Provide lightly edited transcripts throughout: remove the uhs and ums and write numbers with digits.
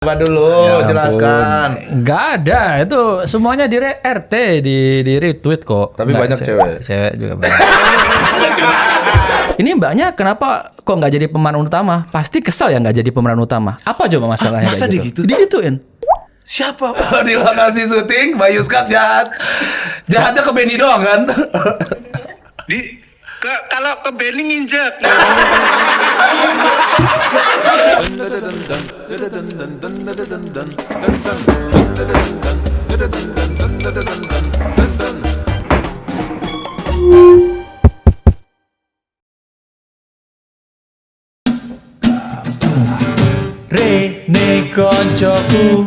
Apa dulu jelaskan. Enggak ada, itu semuanya di RT, di retweet kok. Tapi Nggak, banyak cewek. Cewek juga banyak. Ini mbaknya kenapa kok nggak jadi pemeran utama? Pasti kesal ya nggak jadi pemeran utama. Apa coba masalahnya? Masa kayak digitu? Digituin. Siapa? Kalau di lokasi syuting, Bayu Skak jahat. Jahatnya ke Benny doang kan? Kalau ke Benny nginjek. Rene koncoku,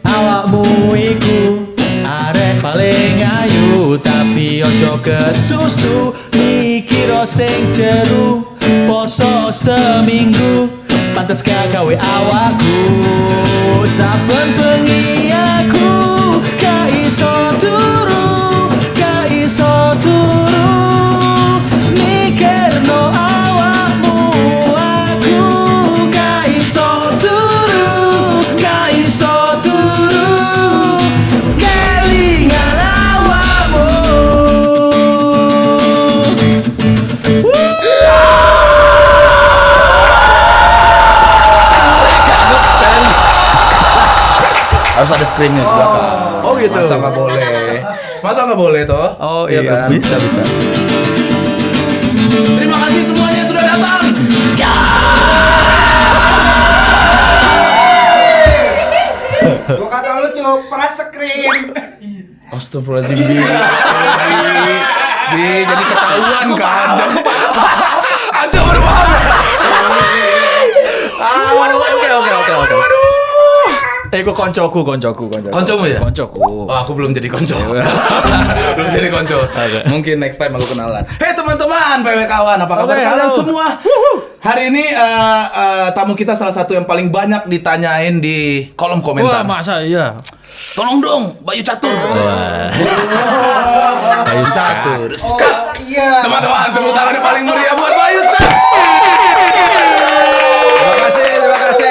awakmu iku arek paling ayu, tapi ojo kesusu, mikir sing jeru, poso seminggu, pantes gak gawe awakku, saben bengi aku gak iso turu, gak iso turu, mikirno awakmu, aku gak iso turu, gak iso turu, kelingan awakmu. Harus ada screennya di belakang. Oh gitu. Masa nggak boleh? Masa nggak boleh toh? Oh Iya kan? bisa. Terima kasih semuanya yang sudah datang. Gua kata lucu, peras screen. Astagfirullahaladzim, Bi, jadi ketahuan kan? Anjir, baru paham ya? Oke. Gue koncoku. Koncomu ya? Koncoku. Oh, aku belum jadi konco. Belum jadi konco. Mungkin next time aku kenalan. Hey teman-teman, PW kawan, apa kabar kalian halo. semua? Hari ini tamu kita salah satu yang paling banyak ditanyain di kolom Wah, komentar. masa iya? Tolong dong, Bayu Catur. Bayu Catur. Skak. Iya. Teman-teman, tepuk tangan yang paling meriah buat Bayu Skak. Terima kasih.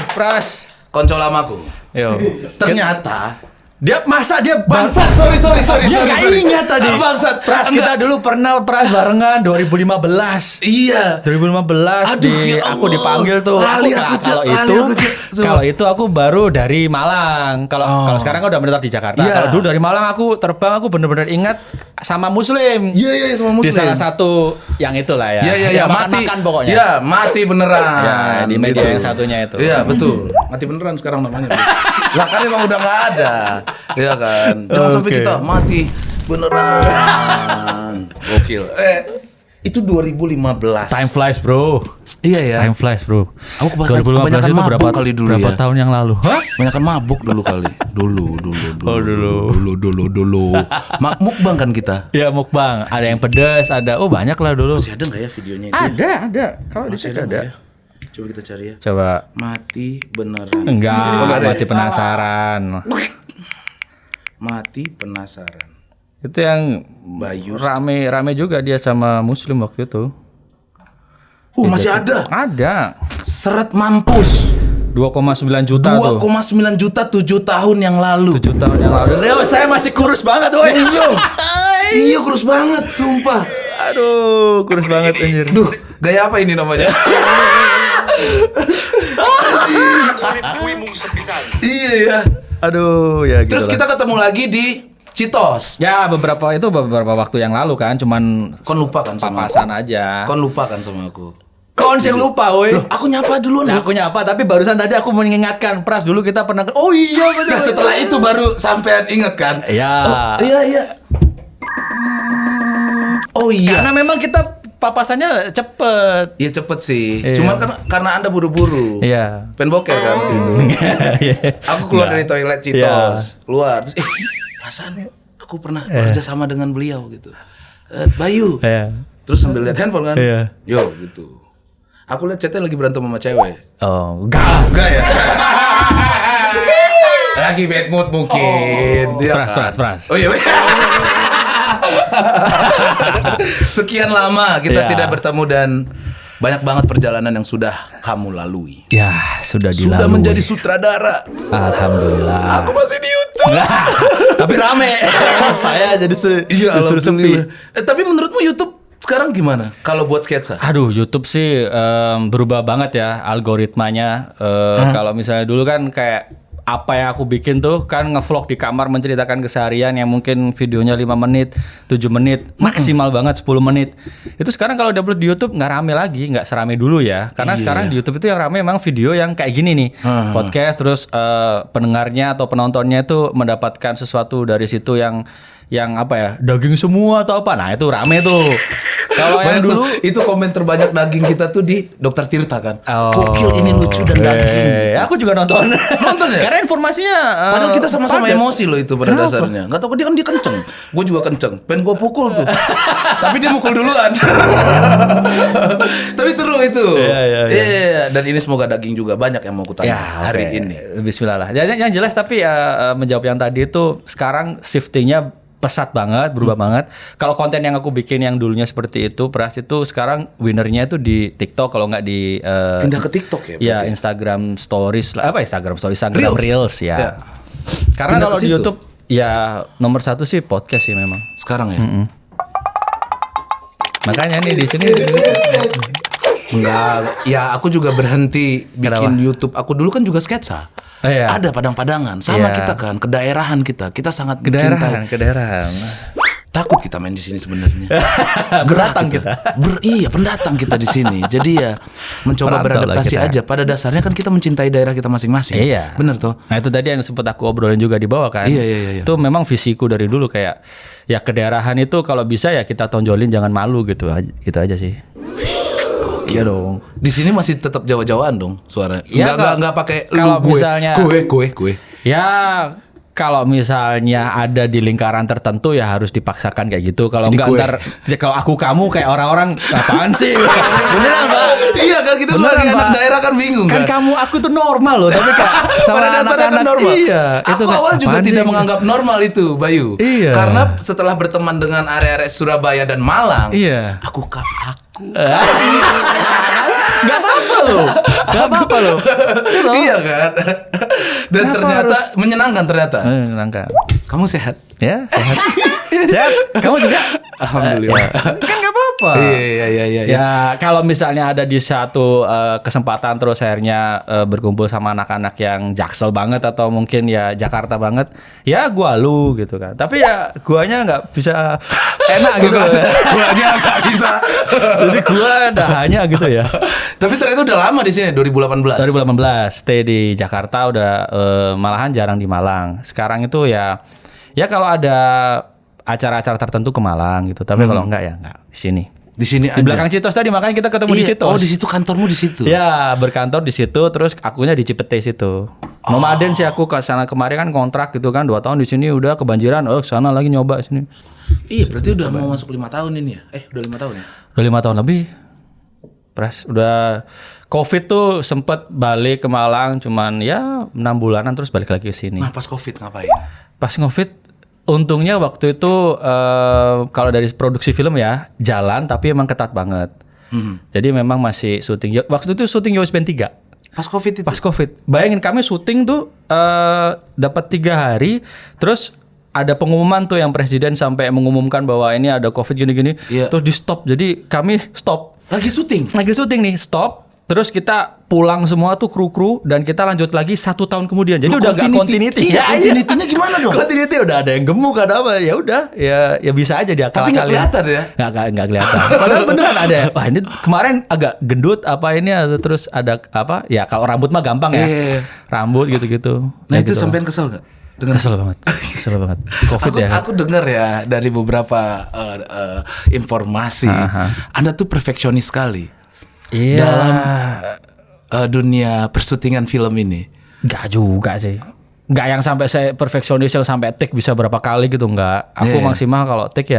Pras. Konco lamaku. Yo. Ternyata Dia bangsat, sorry. Dia nggak ingat tadi. Bangsat. Pras, kita dulu pernah barengan 2015. Iya. 2015 Aduh, ya aku Allah. dipanggil tuh. Lali aku, Cuk. Kalau itu aku baru dari Malang. Kalau sekarang kan udah menetap di Jakarta. Iya. Kalau dulu dari Malang aku terbang, aku bener-bener ingat sama Muslim. Iya, sama Muslim. Di salah satu yang itulah ya. Iya, Yang mati. makan pokoknya. Iya, mati beneran. Ya, di media Gitu. yang satunya itu. Iya, betul. Mati beneran sekarang namanya. Lah kan emang udah nggak ada. Iya kan. Jangan sampai Oke. kita mati beneran. Gokil. Itu 2015. Time flies, bro. Iya ya. Time flies, bro. Aku 2015 kebanyakan itu mabuk berapa kali dulu berapa ya. tahun yang lalu? Hah? Banyakan mabuk dulu kali. Dulu. Oh, dulu. Mukbang kan kita. Ya mukbang, ada yang pedas, ada banyak lah dulu. Masih ada nggak ya videonya itu? Ada. Kalau Masih dicek ada. ada. Ya? Coba kita cari ya. Coba. Mati beneran. Enggak, Oh, nggak ada ya? mati penasaran. Mati penasaran. Itu yang Bayu. rame juga dia sama Muslim waktu itu. Masih ada. Ada. Seret mampus. 2,9 juta tuh. 2,9 juta 7 tahun yang lalu. 7 tahun yang lalu. Leo, saya masih kurus banget, woi. Iya, kurus banget, sumpah. Aduh, kurus banget anjir. Duh, gaya apa ini namanya? Iya ya. Aduh, ya gitu. Terus kita ketemu lagi di Citos. ya beberapa waktu yang lalu kan, cuman Kon lupa kan sama aku? papasan aja. Kon lupa kan sama aku? Kon sih lupa, woi. Loh, aku nyapa dulu Nah, nih. aku nyapa, tapi barusan tadi aku mengingatkan, Pras, dulu kita pernah. Oh iya, betul. Nah, setelah itu baru sampean inget kan? Iya. Iya. Oh iya. Karena memang kita papasannya cepet. Iya cepet sih. Iya. Cuman kan karena Anda buru-buru. Iya. Pengen boker kan waktu itu. Aku keluar dari toilet Citos, keluar terus perasaan aku pernah bekerja sama dengan beliau gitu. Bayu. Iya. Terus sambil lihat handphone kan. Iya. Yo gitu. Aku lihat chatnya lagi berantem sama cewek. Oh, enggak. Enggak ya? Lagi bad mood mungkin. Iya kan? Pras. Oh iya. Sekian lama kita Iya. tidak bertemu dan banyak banget perjalanan yang sudah kamu lalui. Ya, sudah dilalui. Sudah menjadi sutradara. Alhamdulillah. Aku masih di YouTube. Tapi rame. Saya jadi justru sepi. Tapi menurutmu YouTube sekarang gimana kalau buat sketsa? Aduh, YouTube sih berubah banget ya algoritmanya. Kalau misalnya dulu kan kayak apa yang aku bikin tuh kan ngevlog di kamar menceritakan keseharian yang mungkin videonya 5 menit, 7 menit, maksimal banget 10 menit. Itu sekarang kalau diupload di YouTube nggak rame lagi, nggak serame dulu ya. Karena sekarang di YouTube itu yang rame memang video yang kayak gini nih. Podcast terus pendengarnya atau penontonnya itu mendapatkan sesuatu dari situ yang apa ya, daging semua atau apa. Nah, itu rame tuh. Kalau yang dulu itu komen terbanyak daging kita tuh di Dokter Tirta kan. Oh, Gokil ini lucu dan daging. Aku juga nonton. Nonton ya? Karena informasinya Padahal kita sama-sama padat. emosi loh itu pada dasarnya. Gak tau dia kan dia kenceng. Gue juga kenceng. Pengen gue pukul tuh. Tapi dia mukul duluan. Tapi seru itu. Iya. Dan ini semoga daging juga banyak yang mau kutanya hari ini. Bismillah lah. Yang jelas tapi menjawab yang tadi itu sekarang shiftingnya pesat banget, berubah banget. Kalau konten yang aku bikin yang dulunya seperti itu, Pras itu sekarang winernya itu di TikTok kalau nggak di pindah ke TikTok ya? Ya Instagram Stories lah, Instagram Reels ya. Ya. Karena Pindah kalau ke di situ. YouTube ya nomor 1 sih podcast sih memang. Sekarang ya? Makanya nih di sini Enggak, ya aku juga berhenti bikin Kenapa? YouTube. Aku dulu kan juga sketsa. Iya. Ada padang-padangan, sama Iya. kita kan, kedaerahan kita. Kita sangat mencintai. kedaerahan. Takut kita main di sini sebenarnya. Pendatang kita. Iya, pendatang kita di sini. Jadi ya mencoba Perantau lah beradaptasi kita. aja. Pada dasarnya kan kita mencintai daerah kita masing-masing. Iya. Bener toh? Nah itu tadi yang sempat aku obrolin juga di bawah kan. Iya. Itu memang visiku dari dulu kayak ya kedaerahan itu kalau bisa ya kita tonjolin jangan malu gitu aja sih. Iya dong. Di sini masih tetap Jawa-Jawaan dong suara. Iya, Enggak pakai kalau lu gue. misalnya- gue. Ya kalau misalnya ada di lingkaran tertentu ya harus dipaksakan kayak gitu. Kalau Jadi enggak gue. ntar kalau aku kamu kayak orang-orang apaan sih? Beneran Pak? Iya kan kita Beneran, sebagai anak Pak. daerah kan bingung Kan kan. kamu aku tuh normal loh, tapi kayak sama Pada dasarnya kan anak-anak normal. Iya, Aku kan, awal juga apaan tidak sih? menganggap normal itu, Bayu. Iya. Karena setelah berteman dengan area-area Surabaya dan Malang, Iya. aku Gak apa-apa loh. Gak apa-apa loh. iya kan. Dan Kenapa ternyata harus- menyenangkan ternyata. Menyenangkan. Kamu sehat? Ya, sehat. Sehat. Kamu juga? Alhamdulillah. Kan gak apa-apa. Iya. Ya kalau misalnya ada di satu kesempatan terus akhirnya berkumpul sama anak-anak yang Jaksel banget atau mungkin ya Jakarta banget, ya gua lu gitu kan. Tapi ya guanya nggak bisa enak gitu. Guanya nggak bisa. Jadi gua hanya gitu ya. Tapi ternyata udah lama di sini 2018. 2018 stay di Jakarta udah malahan jarang di Malang. Sekarang itu ya kalau ada acara-acara tertentu ke Malang gitu. Tapi kalau enggak ya enggak di sini. Di sini Di belakang Citos tadi makanya kita ketemu di Iya. Citos. Oh, di situ kantormu di situ. Ya, berkantor di situ terus akunya di Cipete situ. Nomaden sih aku ke sana kemarin kan kontrak gitu kan 2 tahun di sini udah kebanjiran. Oh, sana lagi nyoba sini. Iya, berarti udah mau masuk 5 tahun ini ya? Udah 5 tahun ya? Udah 5 tahun lebih. Pras, udah Covid tuh sempet balik ke Malang cuman ya 6 bulanan terus balik lagi ke sini. Nah, pas Covid ngapain? Pas Covid untungnya waktu itu kalau dari produksi film ya jalan tapi emang ketat banget. Jadi memang masih syuting. Waktu itu syuting Yowes Band 3. Pas Covid itu? Pas Covid. Bayangin kami syuting tuh dapat 3 hari terus ada pengumuman tuh yang presiden sampai mengumumkan bahwa ini ada Covid gini-gini. Iya. Terus di stop. Jadi kami stop. Lagi syuting? Lagi syuting nih, stop. Terus kita pulang semua tuh kru-kru dan kita lanjut lagi 1 tahun kemudian. Jadi Loh, udah gak continuity. Iya, continuity-nya gimana dong? Continuity udah ada yang gemuk ada apa ya udah ya bisa aja dia Tapi nggak kelihatan ya? Nggak kelihatan. Padahal beneran ada. Wah ini kemarin agak gendut apa ini terus ada apa? Ya kalau rambut mah gampang ya. Iya. Rambut gitu-gitu. Nah, Ya itu gitu. sampean kesel gak? Kesel banget. Kesel banget. Covid aku, ya. Aku dengar ya dari beberapa informasi, Aha. Anda tuh perfeksionis sekali Iya. dalam dunia persyutingan film ini. Gak juga sih. Gak yang sampai saya perfeksionis yang sampai take bisa berapa kali gitu enggak. Aku Iya. maksimal kalau take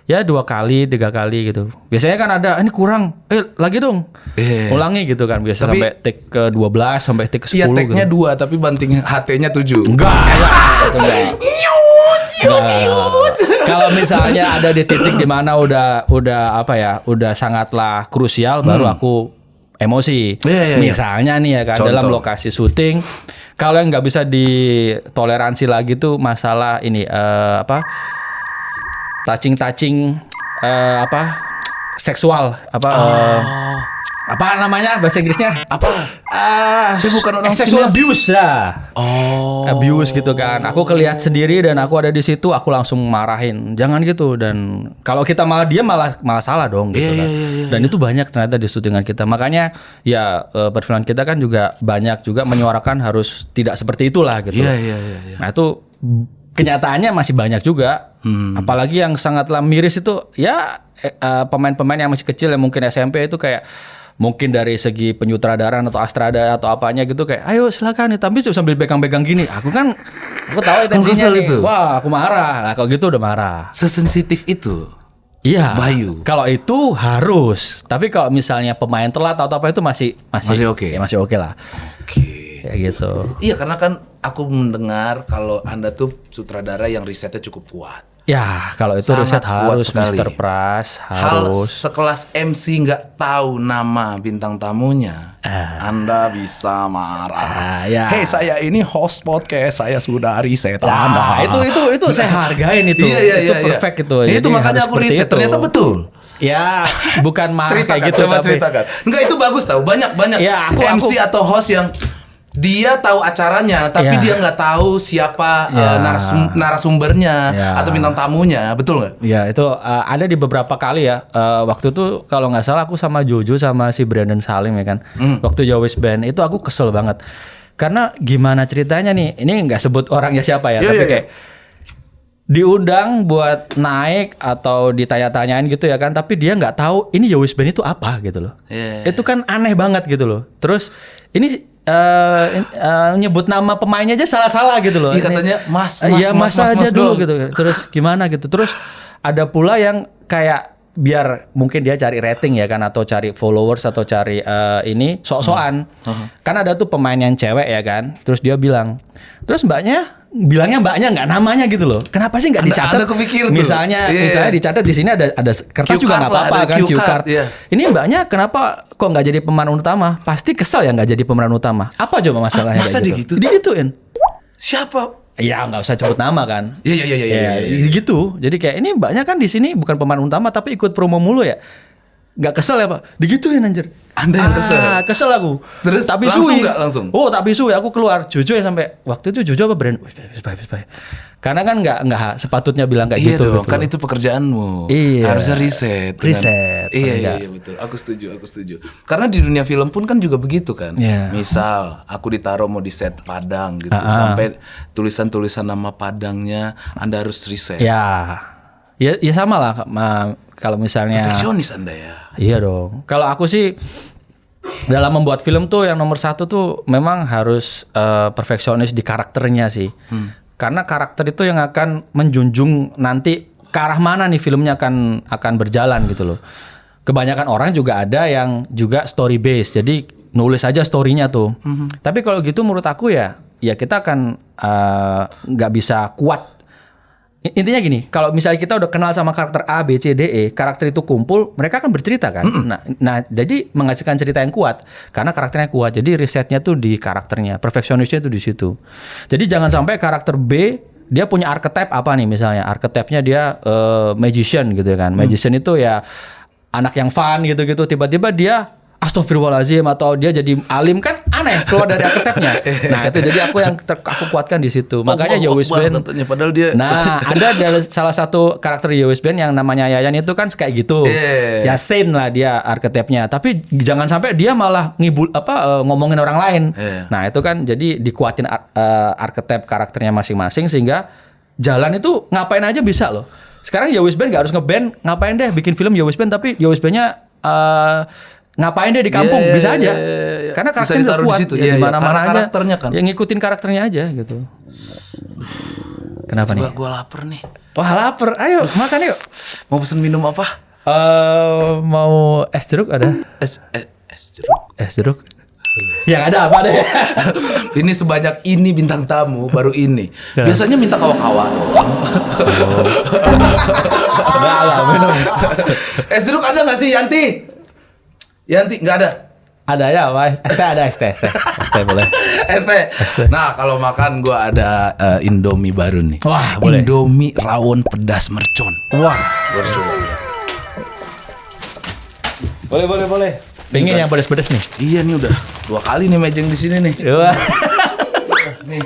ya 2 kali, 3 kali gitu. Biasanya kan ada ini kurang. Lagi dong. Iya. Ulangi gitu kan. Biasa Tapi- sampai take ke 12 sampai take ke 10 Iya, take-nya gitu. 2 tapi banting HT-nya 7. Enggak. Itu enggak. Kalau misalnya ada di titik dimana udah apa ya, udah sangatlah krusial, baru aku emosi. Iya. Misalnya nih ya kan, Contoh. dalam lokasi syuting, kalau yang nggak bisa ditoleransi lagi tuh masalah ini touching seksual apa namanya bahasa Inggrisnya? Apa? Saya bukan orang sexual sini. abuse ya. Abuse gitu kan. Aku kelihat sendiri dan aku ada di situ, aku langsung marahin. Jangan gitu. Dan kalau kita malah dia malah salah dong gitu kan. Dan itu banyak ternyata di syutingan kita. Makanya ya perfilman kita kan juga banyak juga menyuarakan harus tidak seperti itulah gitu. Iya. Nah itu kenyataannya masih banyak juga. Apalagi yang sangatlah miris itu ya pemain-pemain yang masih kecil yang mungkin SMP itu kayak mungkin dari segi penyutradaraan atau astrada atau apanya gitu kayak ayo silakan nih, tapi sambil pegang-pegang gini aku tahu intensinya nih. itu. Wah aku marah lah kalau gitu, udah marah. Sesensitif itu. Iya. Bayu. Kalau itu harus, tapi kalau misalnya pemain telat atau apa itu masih oke. Ya, masih oke lah. Oke. Kayak gitu. Iya, karena kan aku mendengar kalau Anda tuh sutradara yang risetnya cukup kuat. Ya kalau itu Sangat riset kuat harus sekali. Mr. Pras Hal harus. sekelas MC nggak tahu nama bintang tamunya, Anda bisa marah. Ya. Hei, saya ini host podcast, saya sudah riset Nah, Anda. itu saya hargain itu. Iya, itu perfect itu. Itu Jadi makanya harus aku seperti riset, itu. ternyata betul. Ya, bukan marah kayak gitu coba tapi ceritakan. Enggak, itu bagus tahu. Banyak Ya, MC atau host yang dia tahu acaranya, tapi Ya. dia nggak tahu siapa Ya. narasumbernya Ya. atau bintang tamunya, betul nggak? Ya itu ada di beberapa kali ya. Waktu itu kalau nggak salah aku sama Jojo sama si Brandon Salim ya kan. Waktu Jawis Band itu aku kesel banget. Karena gimana ceritanya nih? Ini nggak sebut orangnya siapa ya, tapi kayak diundang buat naik atau ditanya-tanyain gitu ya kan, tapi dia nggak tahu ini Yowis Band itu apa gitu loh. Itu kan aneh banget gitu loh. Terus ini nyebut nama pemainnya aja salah-salah gitu loh. Iya, katanya mas aja dulu dong. gitu. Terus gimana gitu. Terus ada pula yang kayak biar mungkin dia cari rating ya kan, atau cari followers atau cari ini sok-sokan. Kan ada tuh pemain yang cewek ya kan. Terus dia bilang, terus bilangnya mbaknya nggak namanya gitu loh. Kenapa sih nggak dicatat? Anda kepikir tuh. Misalnya dicatat di sini ada kertas Cue juga card nggak lah, apa-apa ada kan, cue cue card, card. iya. Ini mbaknya kenapa kok nggak jadi pemeran utama? Pasti kesal ya nggak jadi pemeran utama. Apa coba masalahnya? Masa kayak gitu? Digituin. Siapa? Ya nggak usah sebut nama kan. Iya. Gitu. Jadi kayak ini mbaknya kan di sini bukan pemeran utama tapi ikut promo mulu ya. Nggak kesel ya Pak? Digituin anjir. Anda yang kesel? Kesel aku. Terus tak langsung bisui. nggak langsung? Oh tak bisui. Aku keluar. Jojo ya sampai waktu itu Jojo apa Brand? Bye. Karena kan nggak sepatutnya bilang kayak Iya gitu. dong, gitu kan loh. itu pekerjaanmu. Iya. Harusnya riset. Riset, Iya betul. Aku setuju. Karena di dunia film pun kan juga begitu kan. Iya. Misal aku ditaruh mau di set Padang gitu, sampai tulisan-tulisan nama Padangnya Anda harus riset. Ya sama lah kalau misalnya. Perfeksionis Anda ya. Iya dong. Kalau aku sih dalam membuat film tuh yang nomor satu tuh memang harus perfeksionis di karakternya sih. Karena karakter itu yang akan menjunjung nanti ke arah mana nih filmnya akan berjalan gitu loh. Kebanyakan orang juga ada yang juga story based. Jadi nulis aja story-nya tuh. Tapi kalau gitu menurut aku ya kita akan nggak bisa kuat. Intinya gini, kalau misalnya kita udah kenal sama karakter A, B, C, D, E, karakter itu kumpul, mereka akan bercerita kan. Nah, jadi menghasilkan cerita yang kuat karena karakternya kuat. Jadi risetnya tuh di karakternya, perfeksionisnya tuh di situ. Jadi jangan sampai karakter B dia punya archetype apa nih misalnya, archetype-nya dia magician gitu kan. Magician itu ya anak yang fun gitu-gitu, tiba-tiba dia astagfirullahaladzim atau dia jadi alim, kan aneh keluar dari archetype-nya. Nah itu jadi aku kuatkan di situ. Makanya Yowis Band. Padahal dia. Nah ada salah satu karakter Yowis Band yang namanya Yayan itu kan kayak gitu. Ya same lah dia archetype-nya. Tapi jangan sampai dia malah ngomongin orang lain. Nah itu kan jadi dikuatin archetype karakternya masing-masing sehingga jalan itu ngapain aja bisa loh. Sekarang Yowis Band gak harus ngeband, ngapain deh bikin film Yowis Band tapi Yowis Band-nya ngapain deh di kampung bisa aja. Karena karakternya udah kuat. Di situ. Ya, mana-mana aja. Karakternya kan. Yang ngikutin karakternya aja gitu. Kenapa nih? Gue lapar nih. Wah lapar. Ayo makan yuk. Mau pesen minum apa? Mau es jeruk ada? Es jeruk. Es jeruk. Yang ada apa deh? Ini sebanyak ini bintang tamu baru ini. Biasanya minta kawan-kawan doang. Enggak lah, minum. Es jeruk ada nggak sih Yanti? Yanti nggak ada. Ada ya, Mas. Ada ST boleh. ST. Nah kalau makan gua ada Indomie baru nih. Wah, boleh. Indomie rawon pedas mercon. Wah, Gua harus coba. boleh. Pengen yang pedas-pedas nih. Iya nih udah 2 kali nih mejeng di sini nih. Wah. Nih.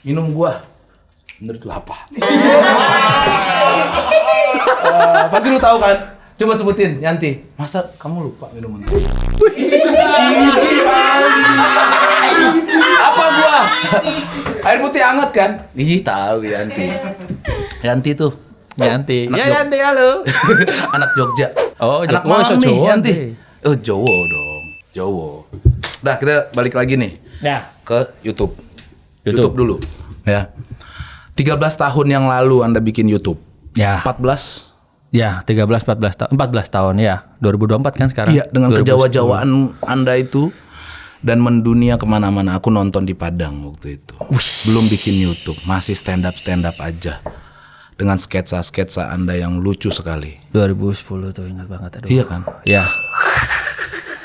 Minum gua. Menurut lu apa? Pasti lu tahu kan? Coba sebutin, Yanti. Masa kamu lupa minuman? Apa gua? Air putih hangat kan? Ih, tahu Yanti. Yanti tuh. Yanti. Anak Ya Jog- Yanti, halo. Anak Jogja. Oh, anak Jogja. Malang Oh, nih, Jawa, Yanti. Yanti. Oh, Jowo dong. Jowo. Udah, kita balik lagi nih Ya. ke YouTube. YouTube. YouTube dulu. Ya. 13 tahun yang lalu Anda bikin YouTube. Ya. 14. Ya, 14 tahun ya. 2024 kan sekarang. Iya, dengan 2010. kejawa-jawaan Anda itu dan mendunia kemana-mana. Aku nonton di Padang waktu itu. Belum bikin YouTube, masih stand up aja. Dengan sketsa-sketsa Anda yang lucu sekali. 2010 tuh ingat banget. Aduh. Iya kan? Ya.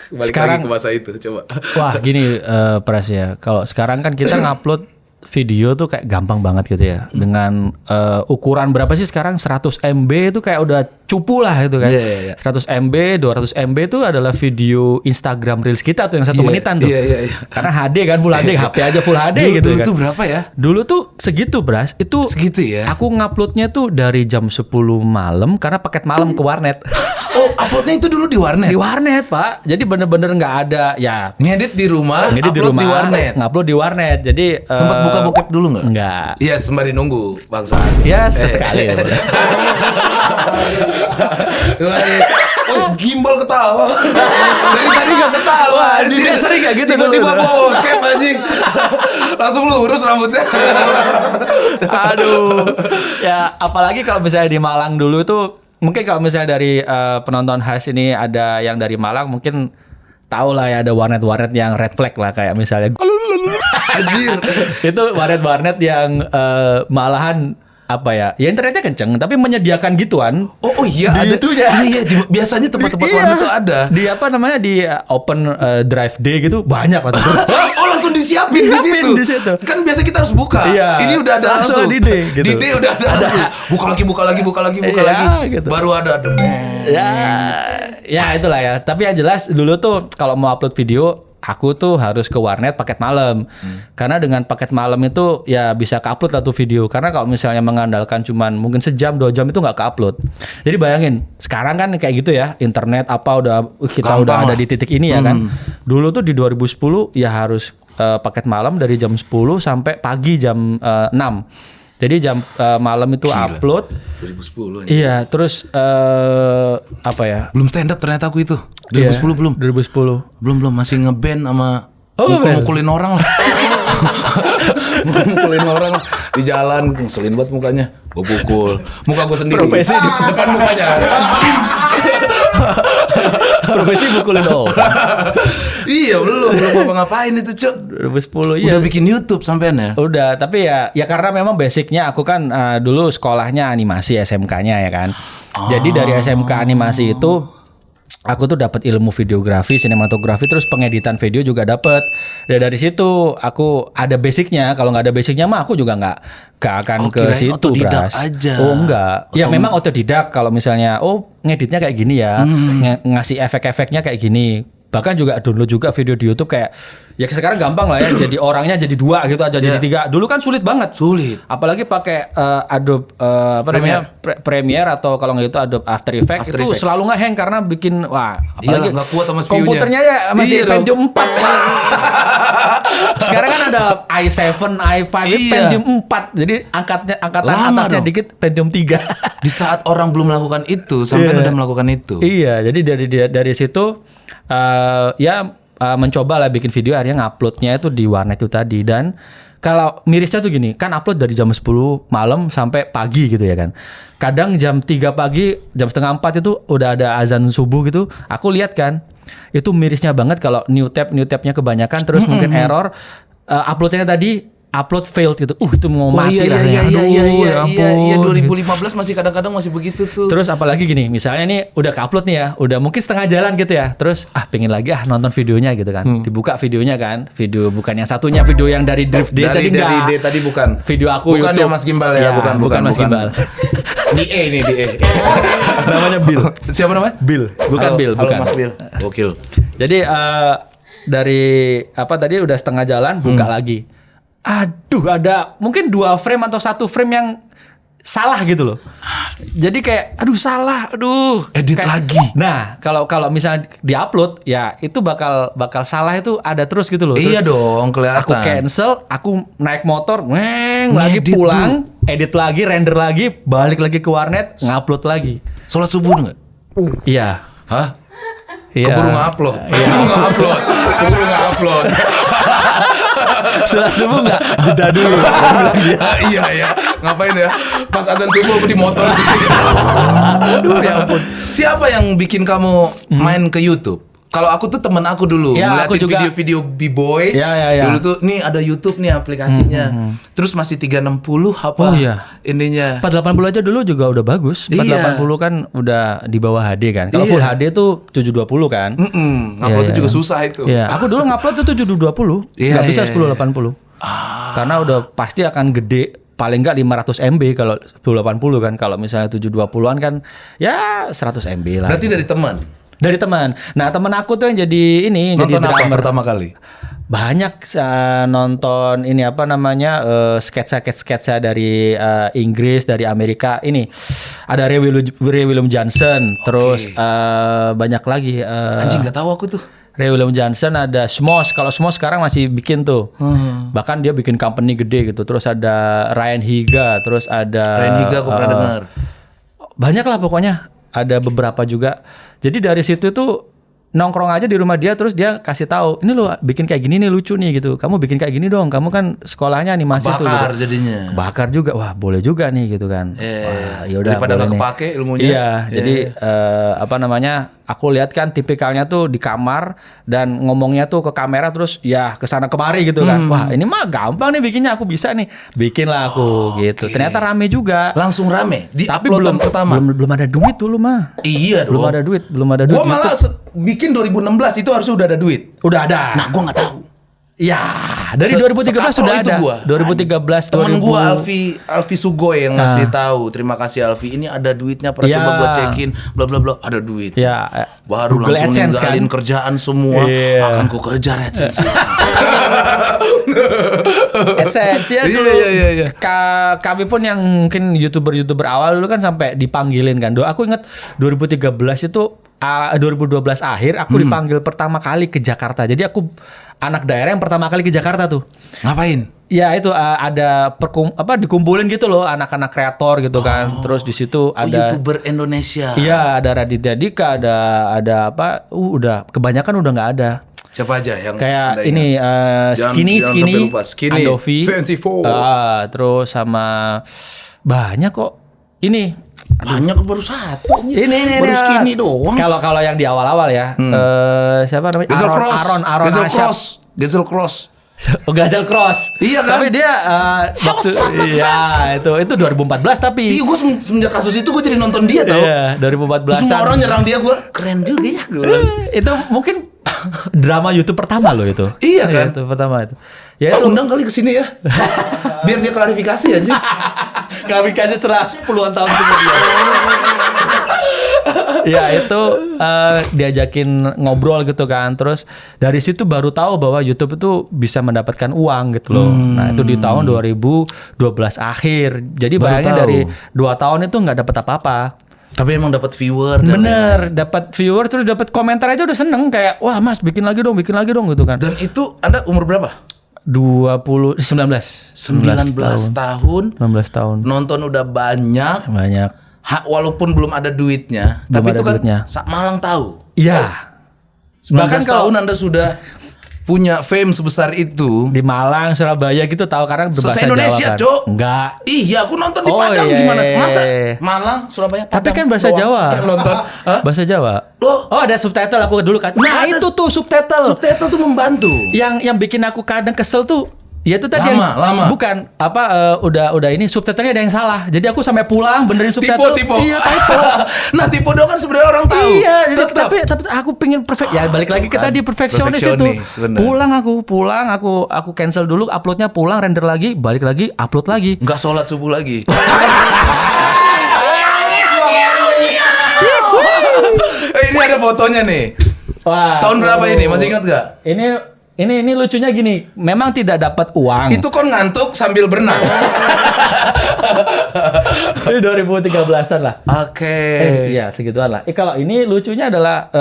Sekarang- ke masa itu, coba. Wah, gini Pras ya. Kalau sekarang kan kita ngupload video tuh kayak gampang banget gitu ya. Dengan ukuran berapa sih sekarang? 100 MB itu kayak udah cupu lah gitu kan. Iya, iya, iya. 100 MB, 200 MB itu adalah video Instagram Reels kita tuh yang 1 Iya, menitan tuh. iya. Karena HD kan, Full HD, HP aja Full HD Dulu, gitu dulu kan. tuh berapa ya? Dulu tuh segitu, Bras. Itu Segitu ya? Aku nguploadnya tuh dari jam 10 malam karena paket malam ke warnet. Oh, uploadnya itu dulu di warnet? Di warnet, Pak. Jadi bener-bener nggak ada ya. Ngedit di rumah, Ngedit di upload rumah, di warnet. ngupload di warnet. Jadi Sempat buka bokep dulu nggak? Enggak. Iya, sembari nunggu bangsa. Ya sesekali ya boleh. Oh, gimbal ketawa. Dari tadi gak ketawa. anjing. Dia sering gak gitu Tiba-tiba dulu. bokep anjing. Langsung lurus rambutnya. Aduh. Ya apalagi kalau misalnya di Malang dulu tuh mungkin kalau misalnya dari penonton khas ini ada yang dari Malang mungkin tahu lah ya ada warnet-warnet yang red flag lah kayak misalnya Anjir. itu warnet-warnet yang malahan apa ya? Ya internetnya kenceng tapi menyediakan gituan. Oh iya, Di ada itunya. Iya, biasanya tempat-tempat Iya. warnet itu ada. Di apa namanya di open drive day gitu banyak waktu itu. Oh, langsung disiapin di Disiapin situ. di situ. Kan biasa kita harus buka. Iya. Ini udah ada langsung. Langsung di D, gitu. Di D udah ada. Langsung. Buka lagi. Iya, gitu. Baru ada Ya itulah ya. Tapi yang jelas dulu tuh kalau mau upload video, aku tuh harus ke warnet paket malam. Karena dengan paket malam itu ya bisa ke-upload lah tuh video. Karena kalau misalnya mengandalkan cuman mungkin sejam 2 jam itu nggak ke-upload. Jadi bayangin, sekarang kan kayak gitu ya, internet apa kita Gampang udah ada lah. di titik ini ya kan. Dulu tuh di 2010 ya harus paket malam dari jam 10 sampai pagi jam 6. Jadi jam malam itu Gila. upload. 2010 anjing. Iya, terus apa ya? Belum stand up ternyata aku itu. 2010 Iya, belum. 2010. Belum masih ngeband sama Oh, ngeband? mukulin orang lah. Mukulin orang lah. Di jalan ngeselin banget mukanya. Gue pukul. Muka gue sendiri. Profesi di depan mukanya. Profesi mukulin Iya, belum apa-ngapain itu, Cuk. 2010 iya. Udah bikin YouTube sampean ya? Udah, tapi ya karena memang basicnya aku kan dulu sekolahnya animasi SMK-nya ya kan. Jadi dari SMK animasi itu aku tuh dapat ilmu videografi, sinematografi, terus pengeditan video juga dapat. Dan dari situ aku ada basicnya. Kalau nggak ada basicnya mah aku juga nggak akan Oh, ke kirain situ, otodidak Bras. aja. Oh enggak. Ya memang otodidak kalau misalnya ngeditnya kayak gini ya, ngasih efek-efeknya kayak gini. Bahkan juga download juga video di YouTube kayak ya sekarang gampang lah ya jadi orangnya jadi 2 gitu aja jadi 3. Dulu kan sulit banget. Sulit. Apalagi pakai Adobe Premiere atau kalau nggak itu Adobe After Effects itu Effects. selalu nge-hang karena bikin apalagi Iyalah, nggak kuat sama CPU-nya. komputernya ya masih Iya dong. Pentium 4. Sekarang kan ada i7, i5 itu Iya. Pentium 4. Jadi angkatan Lama atasnya dong. dikit Pentium 3. Di saat orang belum melakukan itu, sampean udah melakukan itu. Iya, jadi dari situ mencoba lah bikin video, akhirnya nguploadnya itu di warnet itu tadi. Dan kalau mirisnya tuh gini, kan upload dari jam 10 malam sampai pagi gitu ya kan. Kadang jam 3 pagi, jam setengah 4 itu udah ada azan subuh gitu. Aku lihat kan, itu mirisnya banget kalau new tabnya kebanyakan terus mungkin error uploadnya tadi upload failed gitu. Itu mau mati rasanya. Iya 2015 masih kadang-kadang masih begitu tuh. Terus apalagi gini, misalnya nih udah ke-upload nih ya, udah mungkin setengah jalan gitu ya. Terus pengen lagi nonton videonya gitu kan. Dibuka videonya kan. Video bukan yang satunya, video yang dari Drift Day tadi enggak. Dari D tadi bukan. Video aku bukan YouTube. ya Mas Gimbal ya, bukan Mas Gimbal. Di E nih, di E. Namanya Bill. Siapa namanya? Bill, bukan Bill, Halo bukan. Mas Bill. Gokil. Jadi dari tadi udah setengah jalan buka lagi. Aduh, ada mungkin 2 frame atau 1 frame yang salah gitu loh. Jadi kayak salah, edit kayak, lagi. Nah, kalau misalnya diupload ya itu bakal salah itu ada terus gitu loh. Iya Terus dong, kelihatan. aku cancel, aku naik motor, lagi pulang, edit lagi, render lagi, balik lagi ke warnet, ngupload lagi. Sholat subuh enggak? Iya. Hah? Iya. Keburu nge-upload. Keburu nge-upload. Sholat subuh nggak jeda dulu. Iya. Ngapain ya? Pas azan subuh aku di motor sih. Aduh ya ampun. Siapa yang bikin kamu main ke YouTube? Kalau aku tuh temen aku dulu Ya, aku ngeliatin juga. video-video B-boy. Ya. Dulu tuh nih ada YouTube nih aplikasinya. Terus masih 360 apa? Oh, iya. Ininya. 480 aja dulu juga udah bagus. 480 kan udah di bawah HD kan. Kalau full HD tuh 720 kan. Nguploadnya Iya. juga susah itu. Iya, aku dulu ngupload tuh 720. Iya, Nggak bisa iya, 1080. Karena udah pasti akan gede paling nggak 500 MB kalau 1080 kan. Kalau misalnya 720-an kan ya 100 MB lah. Berarti dari teman. Dari teman. Nah, teman aku tuh yang jadi Nonton jadi apa drummer. pertama kali? Banyak nonton ini apa namanya sketsa dari Inggris, dari Amerika. Ini ada Ray William Johnson, terus banyak lagi. Anjing nggak tahu aku tuh. Ray William Johnson, ada Smosh. Kalau Smosh sekarang masih bikin tuh. Bahkan dia bikin company gede gitu. Terus ada Ryan Higa, terus ada Ryan Higa aku pernah dengar. banyak lah pokoknya. Ada beberapa juga. Jadi dari situ tuh nongkrong aja di rumah dia, terus dia kasih tahu, ini lo bikin kayak gini nih lucu nih gitu. Kamu bikin kayak gini dong. Kamu kan sekolahnya animasi tuh. Bakar Gitu. jadinya. Bakar juga. Wah, boleh juga nih gitu kan. Wah, yaudah. Daripada boleh nggak nih. kepake ilmunya. Iya, jadi apa namanya? Aku lihat kan tipikalnya tuh di kamar dan ngomongnya tuh ke kamera terus ya ke sana kemari gitu kan. Wah, ini mah gampang nih bikinnya, aku bisa nih. Bikin lah aku gitu. Ternyata rame juga. Langsung rame. Di Tapi uploadan pertama. belum ada duit dulu mah. Iya dong. Belum ada duit Gua malah YouTube. bikin 2016 itu harusnya udah ada duit. Udah ada. Nah, gua nggak tahu. Ya, dari 2013 sekapro sudah itu ada. gua. 2013 Temen 2000. gua Alfi Sugoy yang ngasih tahu. Terima kasih Alfi. Ini ada duitnya. Pernah Ya. coba gua cekin. Bla bla bla. Ada duit. Ya, Baru Google langsung AdSense ninggalin kan. kerjaan semua. Iya. Akan ku kejar AdSense. AdSense ya Iya, dulu. iya. Kami pun yang mungkin YouTuber awal dulu kan sampai dipanggilin kan. Aku ingat 2013 itu 2012 akhir aku dipanggil pertama kali ke Jakarta. Jadi aku anak daerah yang pertama kali ke Jakarta tuh. Ngapain? Ya itu ada dikumpulin gitu loh anak-anak kreator gitu kan. Terus di situ ada YouTuber Indonesia. Iya, ada Raditya Dika, ada apa? Udah kebanyakan udah nggak ada. Siapa aja yang Kayak Anda ini ingat? Skinny Jangan sampai lupa. Skinny, Andovi 24. Terus sama banyak kok ini Banyak baru satu. ini Baru Skinny doang. kalau yang di awal-awal ya siapa namanya Gezel Cross. Aron Gezel Asyap. Cross. Gezel Cross. Oh, Gazel Cross. Iya kan? Tapi dia waktu iya itu 2014 tapi. Iya, gue semenjak kasus itu gue jadi nonton dia tau. Iya, 2014. Terus semua orang nyerang dia, gue keren juga ya. Gue bilang. Itu mungkin drama YouTube pertama loh itu. Iya kan? Itu pertama itu. Ya itu Undang kali kesini ya. Biar dia klarifikasi aja. klarifikasi setelah puluhan tahun kemudian. Ya itu diajakin ngobrol gitu kan. Terus dari situ baru tahu bahwa YouTube itu bisa mendapatkan uang gitu loh. Nah itu di tahun 2012 akhir. Jadi Baru bayangin tahu. dari 2 tahun itu nggak dapat apa-apa. Tapi emang dapat viewer dan Bener, dapat viewer terus dapat komentar aja udah seneng kayak wah mas bikin lagi dong gitu kan. Dan itu Anda umur berapa? 19 19 tahun. 19 tahun. Nonton udah banyak. Walaupun belum ada duitnya, Belum tapi ada itu kan duitnya. Malang tahu. Iya. 19 Bahkan kalau- tahun Anda sudah punya fame sebesar itu. Di Malang, Surabaya gitu tahu karena berbahasa Se-Indonesia, Jawa kan. Cok. Enggak. Iya, aku nonton di Oh, Padang iya, gimana? iya, Masa iya. Malang, Surabaya, Padang. Tapi kan bahasa doang. Jawa. Nonton. Hah? Bahasa Jawa. Loh. Oh, ada subtitle aku dulu kan. Nah, Ada itu tuh subtitle. Subtitle tuh membantu. Yang bikin aku kadang kesel tuh ya itu tadi Lama. bukan udah ini subtitlenya ada yang salah. Jadi aku sampai pulang benerin subtitle. Tipe. Iya, typo. Nah, tipe doang kan sebenarnya orang tahu. Iya, jadi, Tetep. tapi aku pengen perfect. Ya balik lagi ke tadi perfeksionis itu. Perfeksionis, bener. Pulang aku cancel dulu uploadnya, pulang render lagi, balik lagi, upload lagi. Nggak sholat subuh lagi. Ini ada fotonya nih. Wah, Tahun berapa ini? Masih ingat nggak? Ini lucunya gini, memang tidak dapat uang. Itu kon ngantuk sambil berenang. Ini 2013-an lah. Oke. Iya segituan lah. Kalau ini lucunya adalah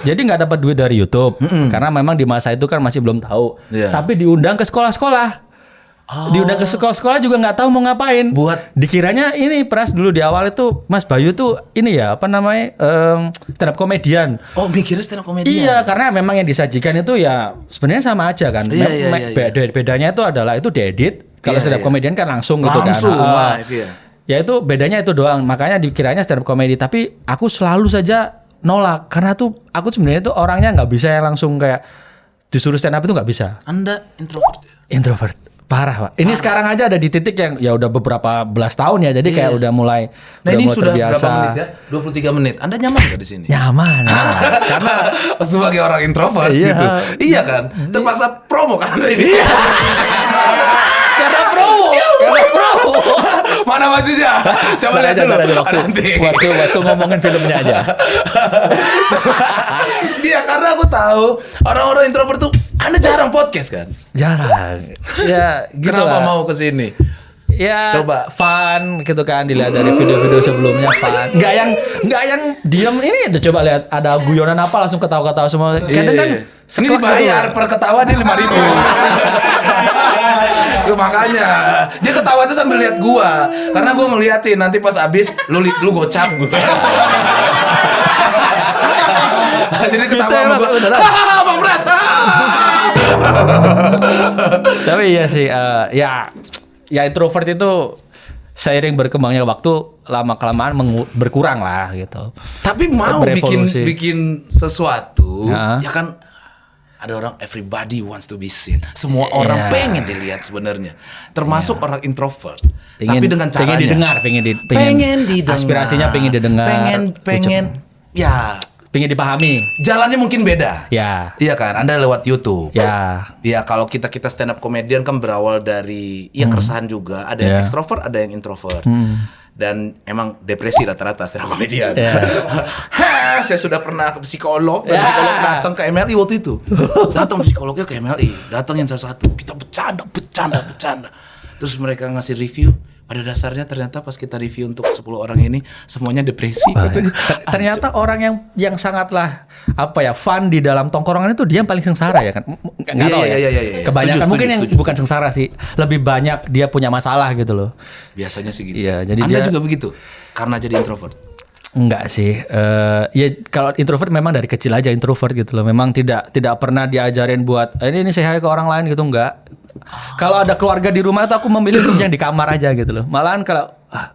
jadi nggak dapat duit dari YouTube karena memang di masa itu kan masih belum tahu. Iya. Tapi diundang ke sekolah-sekolah. Diundang ke sekolah-sekolah juga nggak tahu mau ngapain. Dikiranya ini Pras dulu di awal itu Mas Bayu tuh ini ya apa namanya stand up komedian. Oh, mikirnya stand up comedian. Iya, karena memang yang disajikan itu ya sebenarnya sama aja kan. Iya. Bedanya itu adalah itu diedit. Kalau Iya, stand up iya. komedian kan langsung gitu kan. Langsung Ah. live ya. Ya itu bedanya itu doang. Makanya dikiranya stand up comedy. Tapi aku selalu saja nolak karena tuh aku sebenarnya tuh orangnya nggak bisa yang langsung kayak disuruh stand up itu nggak bisa. Anda introvert ya? Introvert. Parah, Pak. Ini sekarang aja ada di titik yang ya udah beberapa belas tahun ya. Jadi kayak udah mulai Nah, ini mulai sudah terbiasa. berapa menit ya? 23 menit. Anda nyaman nggak di sini? Nyaman. Karena sebagai orang introvert Iya. gitu. Iya kan? Terpaksa promo kan Anda ini. Karena pro. Mana bajunya? Coba lihat dulu. Waktu ngomongin filmnya aja. Iya, karena aku tahu orang-orang introvert tuh Anda jarang podcast kan? Jarang. Ya gitu Kenapa lah. mau ke sini? Ya Coba. fun gitu kan dilihat dari video-video sebelumnya fun. Nggak yang diam ini tuh coba lihat ada guyonan apa langsung ketawa-ketawa semua. Kadang kan Ini sekelak dibayar gitu. per ketawa dia 5.000. Lu makanya dia ketawa tuh sambil lihat gua, karena gua ngeliatin nanti pas abis lu gocap gua. Jadi ketawa Gitu sama emang, gua. beneran. Hahaha, Bang Pras. Tapi iya sih ya introvert itu seiring berkembangnya waktu lama kelamaan berkurang lah gitu. Tapi mau Berevolusi. bikin sesuatu, Ya. ya kan ada orang everybody wants to be seen. Semua orang Iya. pengen dilihat sebenarnya. Termasuk orang introvert. Pengen- Tapi dengan caranya pengen didengar, pengen didengar. aspirasinya pengen didengar. Pengen ya pengen dipahami. jalannya mungkin beda. Ya. Iya kan? Anda lewat YouTube. Ya. Ya kalau kita stand up comedian kan berawal dari ya keresahan juga. Ada yang Ya. ekstrovert, ada yang introvert. Dan emang depresi rata-rata stand up comedian. Ya. Hah, saya sudah pernah ke psikolog, dan Ya. psikolog datang ke MLI waktu itu. Datang psikolognya ke MLI, datangin salah satu. Kita bercanda. Terus mereka ngasih review. Pada dasarnya ternyata pas kita review untuk 10 orang ini semuanya depresi katanya. Ternyata orang yang sangatlah apa ya fun di dalam tongkrongan itu dia yang paling sengsara ya kan. Nggak tahu ya. Iya. Kebanyakan Setuju, mungkin yang setuju. bukan sengsara sih, lebih banyak dia punya masalah gitu loh. Biasanya sih gitu. Iya, jadi Anda dia- juga begitu karena jadi introvert. Enggak sih. Ya kalau introvert memang dari kecil aja introvert gitu loh. Memang tidak pernah diajarin buat ini say hi ke orang lain gitu enggak. Kalau ada keluarga di rumah tuh aku memilih untuk yang di kamar aja gitu loh. Malahan kalau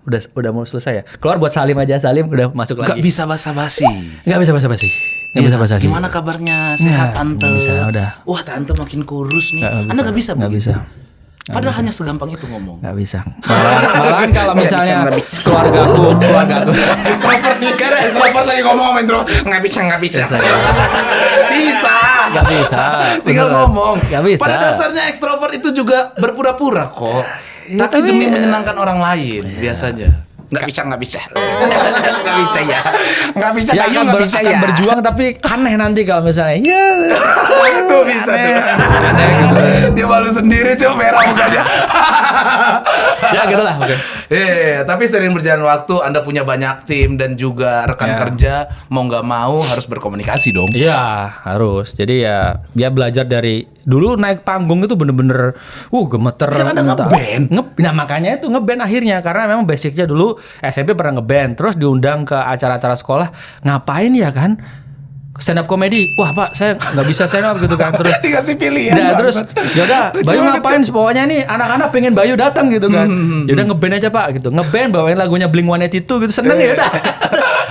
udah mau selesai ya. Keluar buat salim aja, salim udah masuk Gak lagi. bisa basa-basi. Enggak bisa basa-basi. Enggak bisa basa-basi. Gimana kabarnya? Sehat Nggak, tante? nggak bisa, udah. Wah, tante makin kurus nih. Nggak Anda gak bisa Nggak begitu? bisa. Padahal hanya segampang itu ngomong. Nggak bisa. Malahan kalau misalnya keluarga aku Extrovert nih, karena extrovert lagi ngomong sama intro. Nggak bisa. Bisa. Nggak bisa. Tinggal Beneran. ngomong. Nggak bisa. Pada dasarnya extrovert itu juga berpura-pura kok. Ya, tapi tapi- demi menyenangkan orang lain biasanya. Nggak bisa. Nggak bisa ya. Nggak bisa. ya Bayu akan, nggak bisa akan ya. berjuang tapi aneh nanti kalau misalnya ya Tuh bisa tuh. Dia malu sendiri coba merah mukanya. ya gitulah oke. Tapi sering berjalan waktu, Anda punya banyak tim dan juga rekan Ya. kerja, mau nggak mau harus berkomunikasi dong. Iya harus. Jadi ya dia belajar dari dulu naik panggung itu bener-bener gemeter. Kan Anda entah. ngeband. Nah makanya itu ngeband akhirnya karena memang basicnya dulu SMP pernah ngeband terus diundang ke acara-acara sekolah ngapain ya kan stand up komedi. Wah Pak, saya nggak bisa stand up gitu kan. Terus Dikasih pilihan. ya terus yaudah Bayu Cuma ngapain pokoknya nih anak-anak pengen Bayu datang gitu kan. Yaudah ngeband aja Pak gitu. Ngeband bawain lagunya Blink-182 gitu seneng ya udah.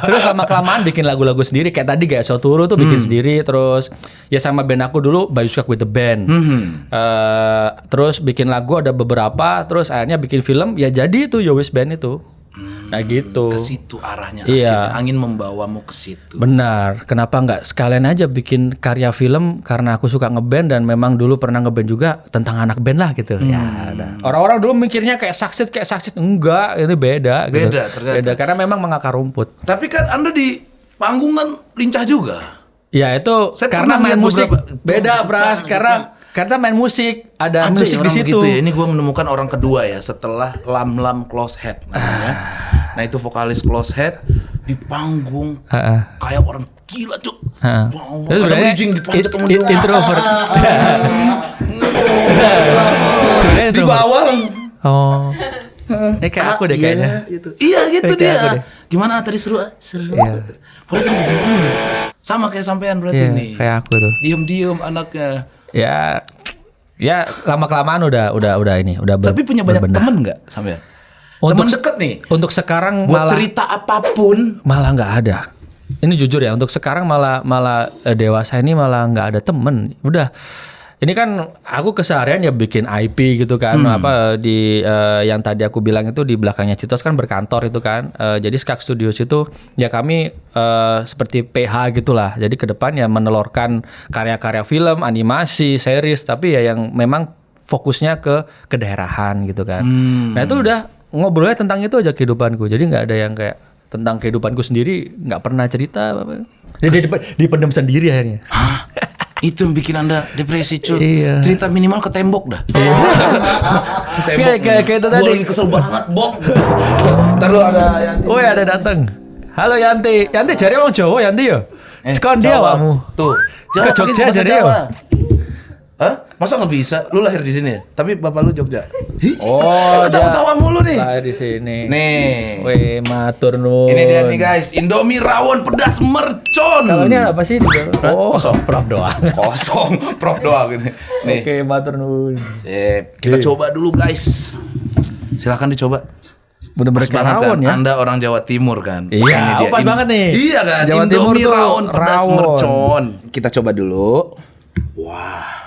Terus lama-kelamaan bikin lagu-lagu sendiri kayak tadi kayak Soturu tuh bikin sendiri. Terus ya sama band aku dulu Bayu Suka with the Band. Terus bikin lagu ada beberapa. Terus akhirnya bikin film ya jadi itu Yowis Band itu. Nah gitu. Ke situ arahnya. Iya. Akhirnya angin membawamu ke situ. Benar. Kenapa nggak sekalian aja bikin karya film karena aku suka ngeband dan memang dulu pernah ngeband juga tentang anak band lah gitu. Ya, ada. Orang-orang dulu mikirnya kayak saksit enggak, ini beda gitu. Beda, ternyata. Beda karena memang mengakar rumput. Tapi kan Anda di panggung kan lincah juga. Ya itu Saya karena pernah main lihat musik beberapa- beda Pras karena main musik ada musik di situ. Gitu ya. Ini gue menemukan orang kedua ya setelah Lam Close Head namanya. Nah itu vokalis Close Head di panggung kayak orang gila cuk. Wow, Itu ada sebenarnya bridging di panggung ketemu dia. introvert. Di bawah. Oh. Ini kayak aku deh kayaknya. Gitu. Iya gitu Kayak aku dia. deh. Gimana tadi seru? Seru. Iya. Boleh kan sama kayak sampean berarti Iya, nih. kayak aku tuh. Diem anaknya. Ya lama kelamaan udah ini udah Tapi punya banyak berbenah. temen nggak sampean? Untuk Temen deket nih. Untuk sekarang Buat malah cerita apapun. malah nggak ada. Ini jujur ya, untuk sekarang malah dewasa ini malah nggak ada temen. Udah, ini kan aku keseharian ya bikin IP gitu kan, apa di yang tadi aku bilang itu di belakangnya Citos kan berkantor itu kan. Jadi Skak Studios itu ya kami seperti PH gitulah. Jadi ke depan ya menelurkan karya-karya film, animasi, series, tapi ya yang memang fokusnya ke kedaerahan gitu kan. Nah itu udah ngobrolnya tentang itu aja kehidupanku. Jadi nggak ada yang kayak tentang kehidupanku sendiri, nggak pernah cerita apa. Jadi dipendam sendiri akhirnya. Hah? Itu yang bikin Anda depresi cuy. Iya. Cerita minimal ke tembok dah. Kayak itu tadi. Gua lagi kesel banget, Bok. Ntar lu ada Yanti. Oh ada datang. Halo Yanti. Yanti jare wong Jawa Yanti ya. Sekon dia jawab. awakmu. Tuh. Ke Jogja pakai bahasa jadi Jawa. ya? Hah? Masa nggak bisa? Lu lahir di sini ya? Tapi bapak lu Jogja. Hi? Oh, Ketawa-tawa mulu nih. Lahir di sini. Nih. Weh, matur nuwun. Ini dia nih guys, Indomie rawon pedas mercon. Kalau ini apa sih? Oh, kosong. prop doang. Kosong, prop doang ini. Nih. Oke, matur nuwun. Sip. Kita coba dulu guys. Silakan dicoba. Bener-bener Pas kayak banget rawon kan? ya. Anda orang Jawa Timur kan? Iya, Ini dia. pas banget nih. Iya kan? Jawa Timur Indomie tuh rawon pedas rawon. mercon. Kita coba dulu. Wah.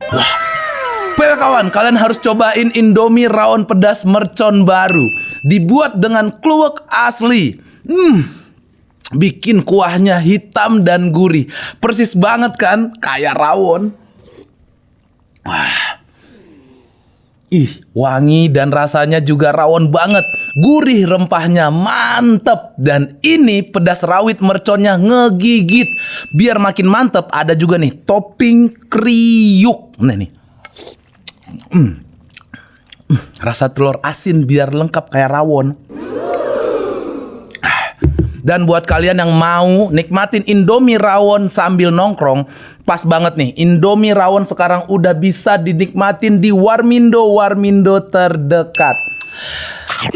Wah. Pel kawan, kalian harus cobain Indomie rawon pedas mercon baru. Dibuat dengan kluwek asli. Bikin kuahnya hitam dan gurih. Persis banget kan, kayak rawon. Wah. Ih, wangi dan rasanya juga rawon banget. Gurih rempahnya mantep. Dan ini pedas rawit merconnya ngegigit. Biar makin mantep ada juga nih topping kriuk. Nah nih. Rasa telur asin biar lengkap kayak rawon. Dan buat kalian yang mau nikmatin Indomie rawon sambil nongkrong, pas banget nih. Indomie rawon sekarang udah bisa dinikmatin di Warmindo terdekat.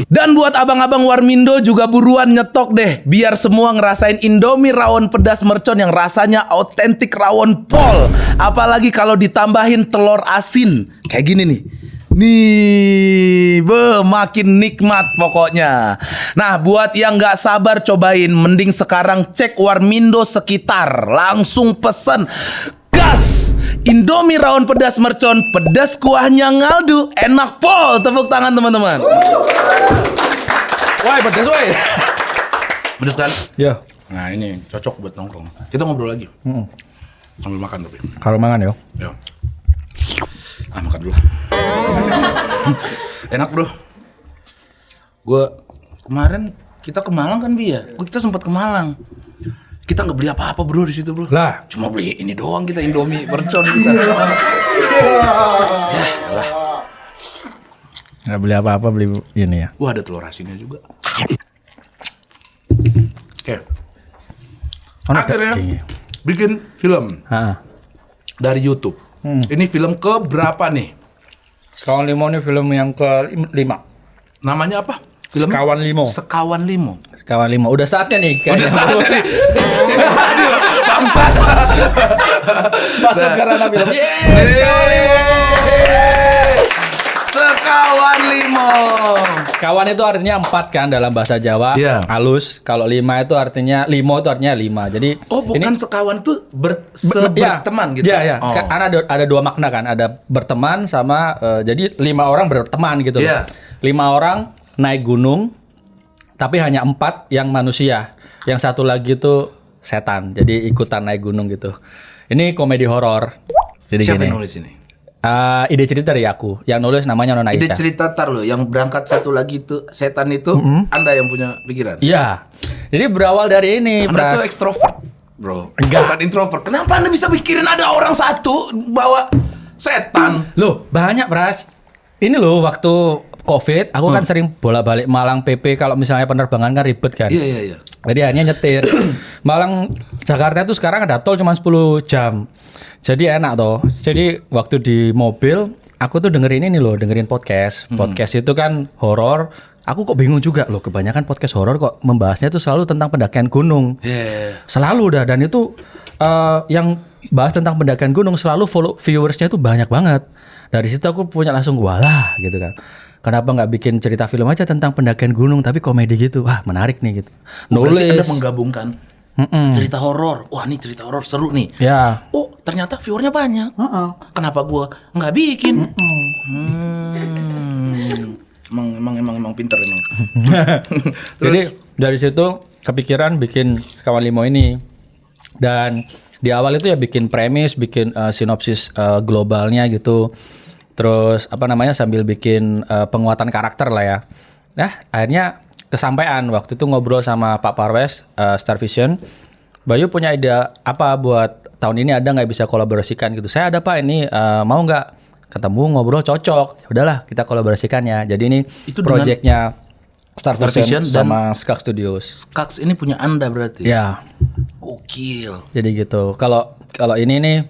Dan buat abang-abang Warmindo juga buruan nyetok deh, biar semua ngerasain Indomie rawon pedas mercon yang rasanya autentik rawon pol. Apalagi kalau ditambahin telur asin kayak gini nih. Nih, makin nikmat pokoknya. Nah, buat yang nggak sabar cobain, mending sekarang cek Warmindo sekitar, langsung pesen. Gas! Indomie rawon pedas mercon, pedas kuahnya ngaldu, enak pol. Tepuk tangan teman-teman. Woi, pedas woi. Pedas kan? Ya. Nah, ini cocok buat nongkrong. Kita ngobrol lagi. Sambil makan tapi. Kalau mangan yo. Ya. Makan dulu. Enak bro. Gue kemarin kita ke Malang kan Bi ya? Kita sempat ke Malang. Kita nggak beli apa-apa bro di situ bro. Lah. Cuma beli ini doang kita Indomie mercon kita. Ya lah. Nggak beli apa-apa, beli ini ya. Wah ada telur asinnya juga. Oke. Akhirnya bikin film Heeh. dari YouTube. Ini film ke berapa nih? Sekawan Limo ini film yang ke-5. Namanya apa? Film Sekawan Limo. Sekawan Limo. Sekawan Limo. Udah saatnya nih. Udah saatnya nih. Bangsat. Masuk ke ranah film. Sekawan Limo. Sekawan itu artinya 4 kan dalam bahasa Jawa. Iya. Halus. Kalau 5 itu artinya Limo itu artinya 5. Jadi Oh, bukan sekawan tuh berteman gitu. Iya, iya. Oh. Karena ada 2 makna kan. Ada berteman sama jadi 5 orang berteman gitu. Iya. 5 orang naik gunung tapi hanya 4 yang manusia. Yang satu lagi tuh setan. Jadi ikutan naik gunung gitu. Ini komedi horor. Jadi Siapa gini. yang nulis ini? Ide cerita dari aku. Yang nulis namanya Nona Ide Aisyah. cerita tar loh, yang berangkat satu lagi itu setan itu Anda yang punya pikiran. Iya. Jadi berawal dari ini, Anda tuh Pras. ekstrovert, bro. Enggak. Bukan introvert. Kenapa Anda bisa pikirin ada orang satu bawa setan? Loh, banyak, Pras. Ini loh waktu Covid, aku kan sering bolak-balik Malang PP kalau misalnya penerbangan kan ribet kan. Iya. Jadi akhirnya nyetir. Malang Jakarta itu sekarang ada tol cuma 10 jam. Jadi enak toh. Jadi waktu di mobil aku tuh dengerin ini loh, dengerin podcast. Podcast itu kan horor. Aku kok bingung juga loh, kebanyakan podcast horor kok membahasnya tuh selalu tentang pendakian gunung. Yeah. Selalu dah, dan itu yang bahas tentang pendakian gunung selalu viewersnya tuh banyak banget. Dari situ aku punya langsung walah gitu kan. Kenapa nggak bikin cerita film aja tentang pendakian gunung tapi komedi gitu? Wah, menarik nih gitu. Berarti Anda Nulis. menggabungkan cerita horor. Wah, ini cerita horor seru nih. Ya. Oh, ternyata viewernya banyak. Kenapa gua nggak bikin? Emang pinter emang. Jadi dari situ kepikiran bikin Sekawan Limo ini. Dan di awal itu ya bikin premis, bikin sinopsis globalnya gitu. Terus sambil bikin penguatan karakter lah ya. Nah, akhirnya kesampaian waktu itu ngobrol sama Pak Parwes Star Vision. Bayu punya ide apa buat tahun ini, ada nggak bisa kolaborasikan gitu. Saya ada Pak, ini mau nggak ketemu ngobrol cocok. Ya udahlah kita kolaborasikan ya. Jadi ini Itu projectnya Star Star Vision Vision dan sama Skak Studios. Skaks ini punya Anda berarti. Ya. Gokil. Jadi gitu. Kalau ini nih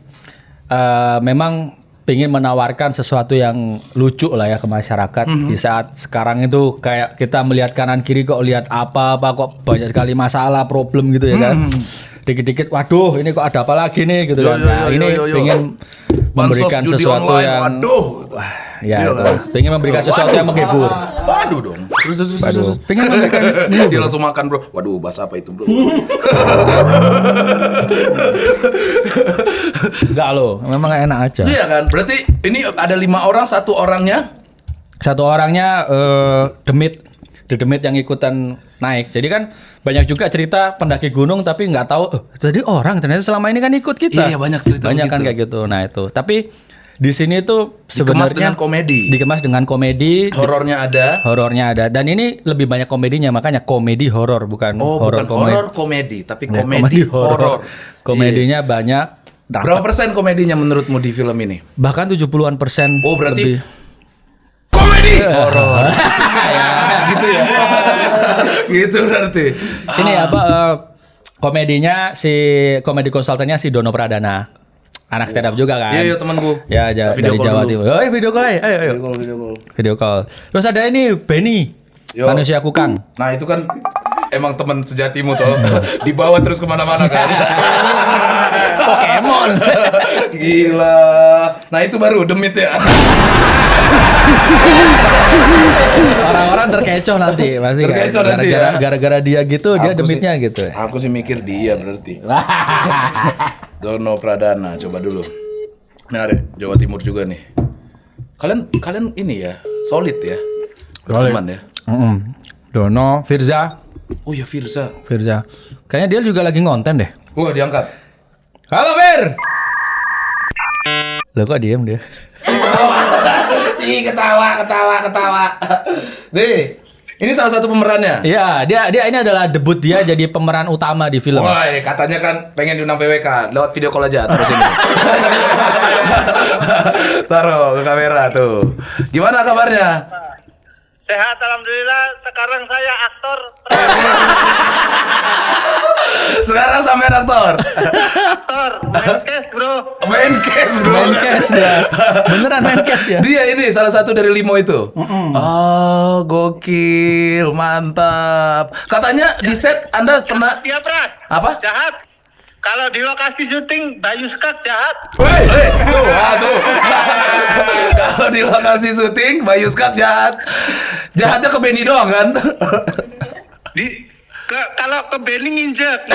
memang pengen menawarkan sesuatu yang lucu lah ya ke masyarakat di saat sekarang itu kayak kita melihat kanan kiri kok lihat apa kok banyak sekali masalah problem gitu ya kan. Dikit-dikit waduh ini kok ada apa lagi nih gitu kan. Nah, ini pengen memberikan Bansos judi sesuatu online, yang waduh. wah, ya Gila. itu. Pengen memberikan sesuatu yang menghibur. Waduh dong. Waduh, pengen memberikan Dia langsung makan, bro. Waduh, bahasa apa itu, bro? Enggak loh, memang enak aja. Iya kan? Berarti ini ada 5 orang, satu orangnya Satu orangnya demit, The Demit yang ikutan naik. Jadi kan banyak juga cerita pendaki gunung tapi nggak tahu, jadi orang ternyata selama ini kan ikut kita. Iya, banyak cerita Banyak kan begitu. kayak gitu. Nah itu. Tapi di sini tuh Dikemas sebenarnya dengan komedi. Dikemas dengan komedi. Horornya ada. Horornya ada. Dan ini lebih banyak komedinya, makanya komedi horor bukan Oh, horor bukan horor komedi, tapi Ya, komedi horor. Komedinya banyak. Berapa persen komedinya menurutmu di film ini? Bahkan 70-an% Oh, berarti lebih. komedi horor. Ya, gitu ya. Gitu berarti. Ini apa komedinya si komedi konsultannya si Dono Pradana. Anak stand up juga kan? Iya, temanku. Ya, Video dari call Jawa dulu. Timur. Oh, video call aja. Ayo. Video call. Terus ada ini Benny. Yo. Manusia kukang. Nah, itu kan emang teman sejatimu tuh. Dibawa terus kemana-mana kan. Pokemon. Gila. Nah, itu baru demit ya. Orang-orang terkecoh nanti pasti kan. Terkecoh nanti ya. Gara-gara dia gitu, dia Aku demitnya sih- gitu. Aku sih mikir dia berarti. Dono Pradana, coba dulu. Nah, ada Jawa Timur juga nih. Kalian ini ya, solid ya. Berteman ya. Dono, Firza. Oh ya, Firza. Kayaknya dia juga lagi ngonten deh. Wah, diangkat. Halo Fir. Loh kok diem dia? Ih, ketawa. Nih, ini salah satu pemerannya. Iya, dia ini adalah debut dia jadi pemeran utama di film. Woi, katanya kan pengen diundang PWK. Lewat video call aja terus ini. Taruh ke kamera tuh. Gimana kabarnya? Sehat alhamdulillah. Sekarang saya aktor. Sekarang sampai aktor. Aktor, main cash bro. Main case bro. Main cash dia. Beneran main cash dia. Dia ini salah satu dari Limo itu. Oh, gokil, mantap. Katanya di set Anda pernah Dia Pras. apa? Jahat. Kalau di lokasi syuting Bayu Skak jahat. Woi, tuh. Kalau di lokasi syuting, Bayu Skak jahat. Jahatnya ke Benny doang kan? Kalau ke Benny nginjek.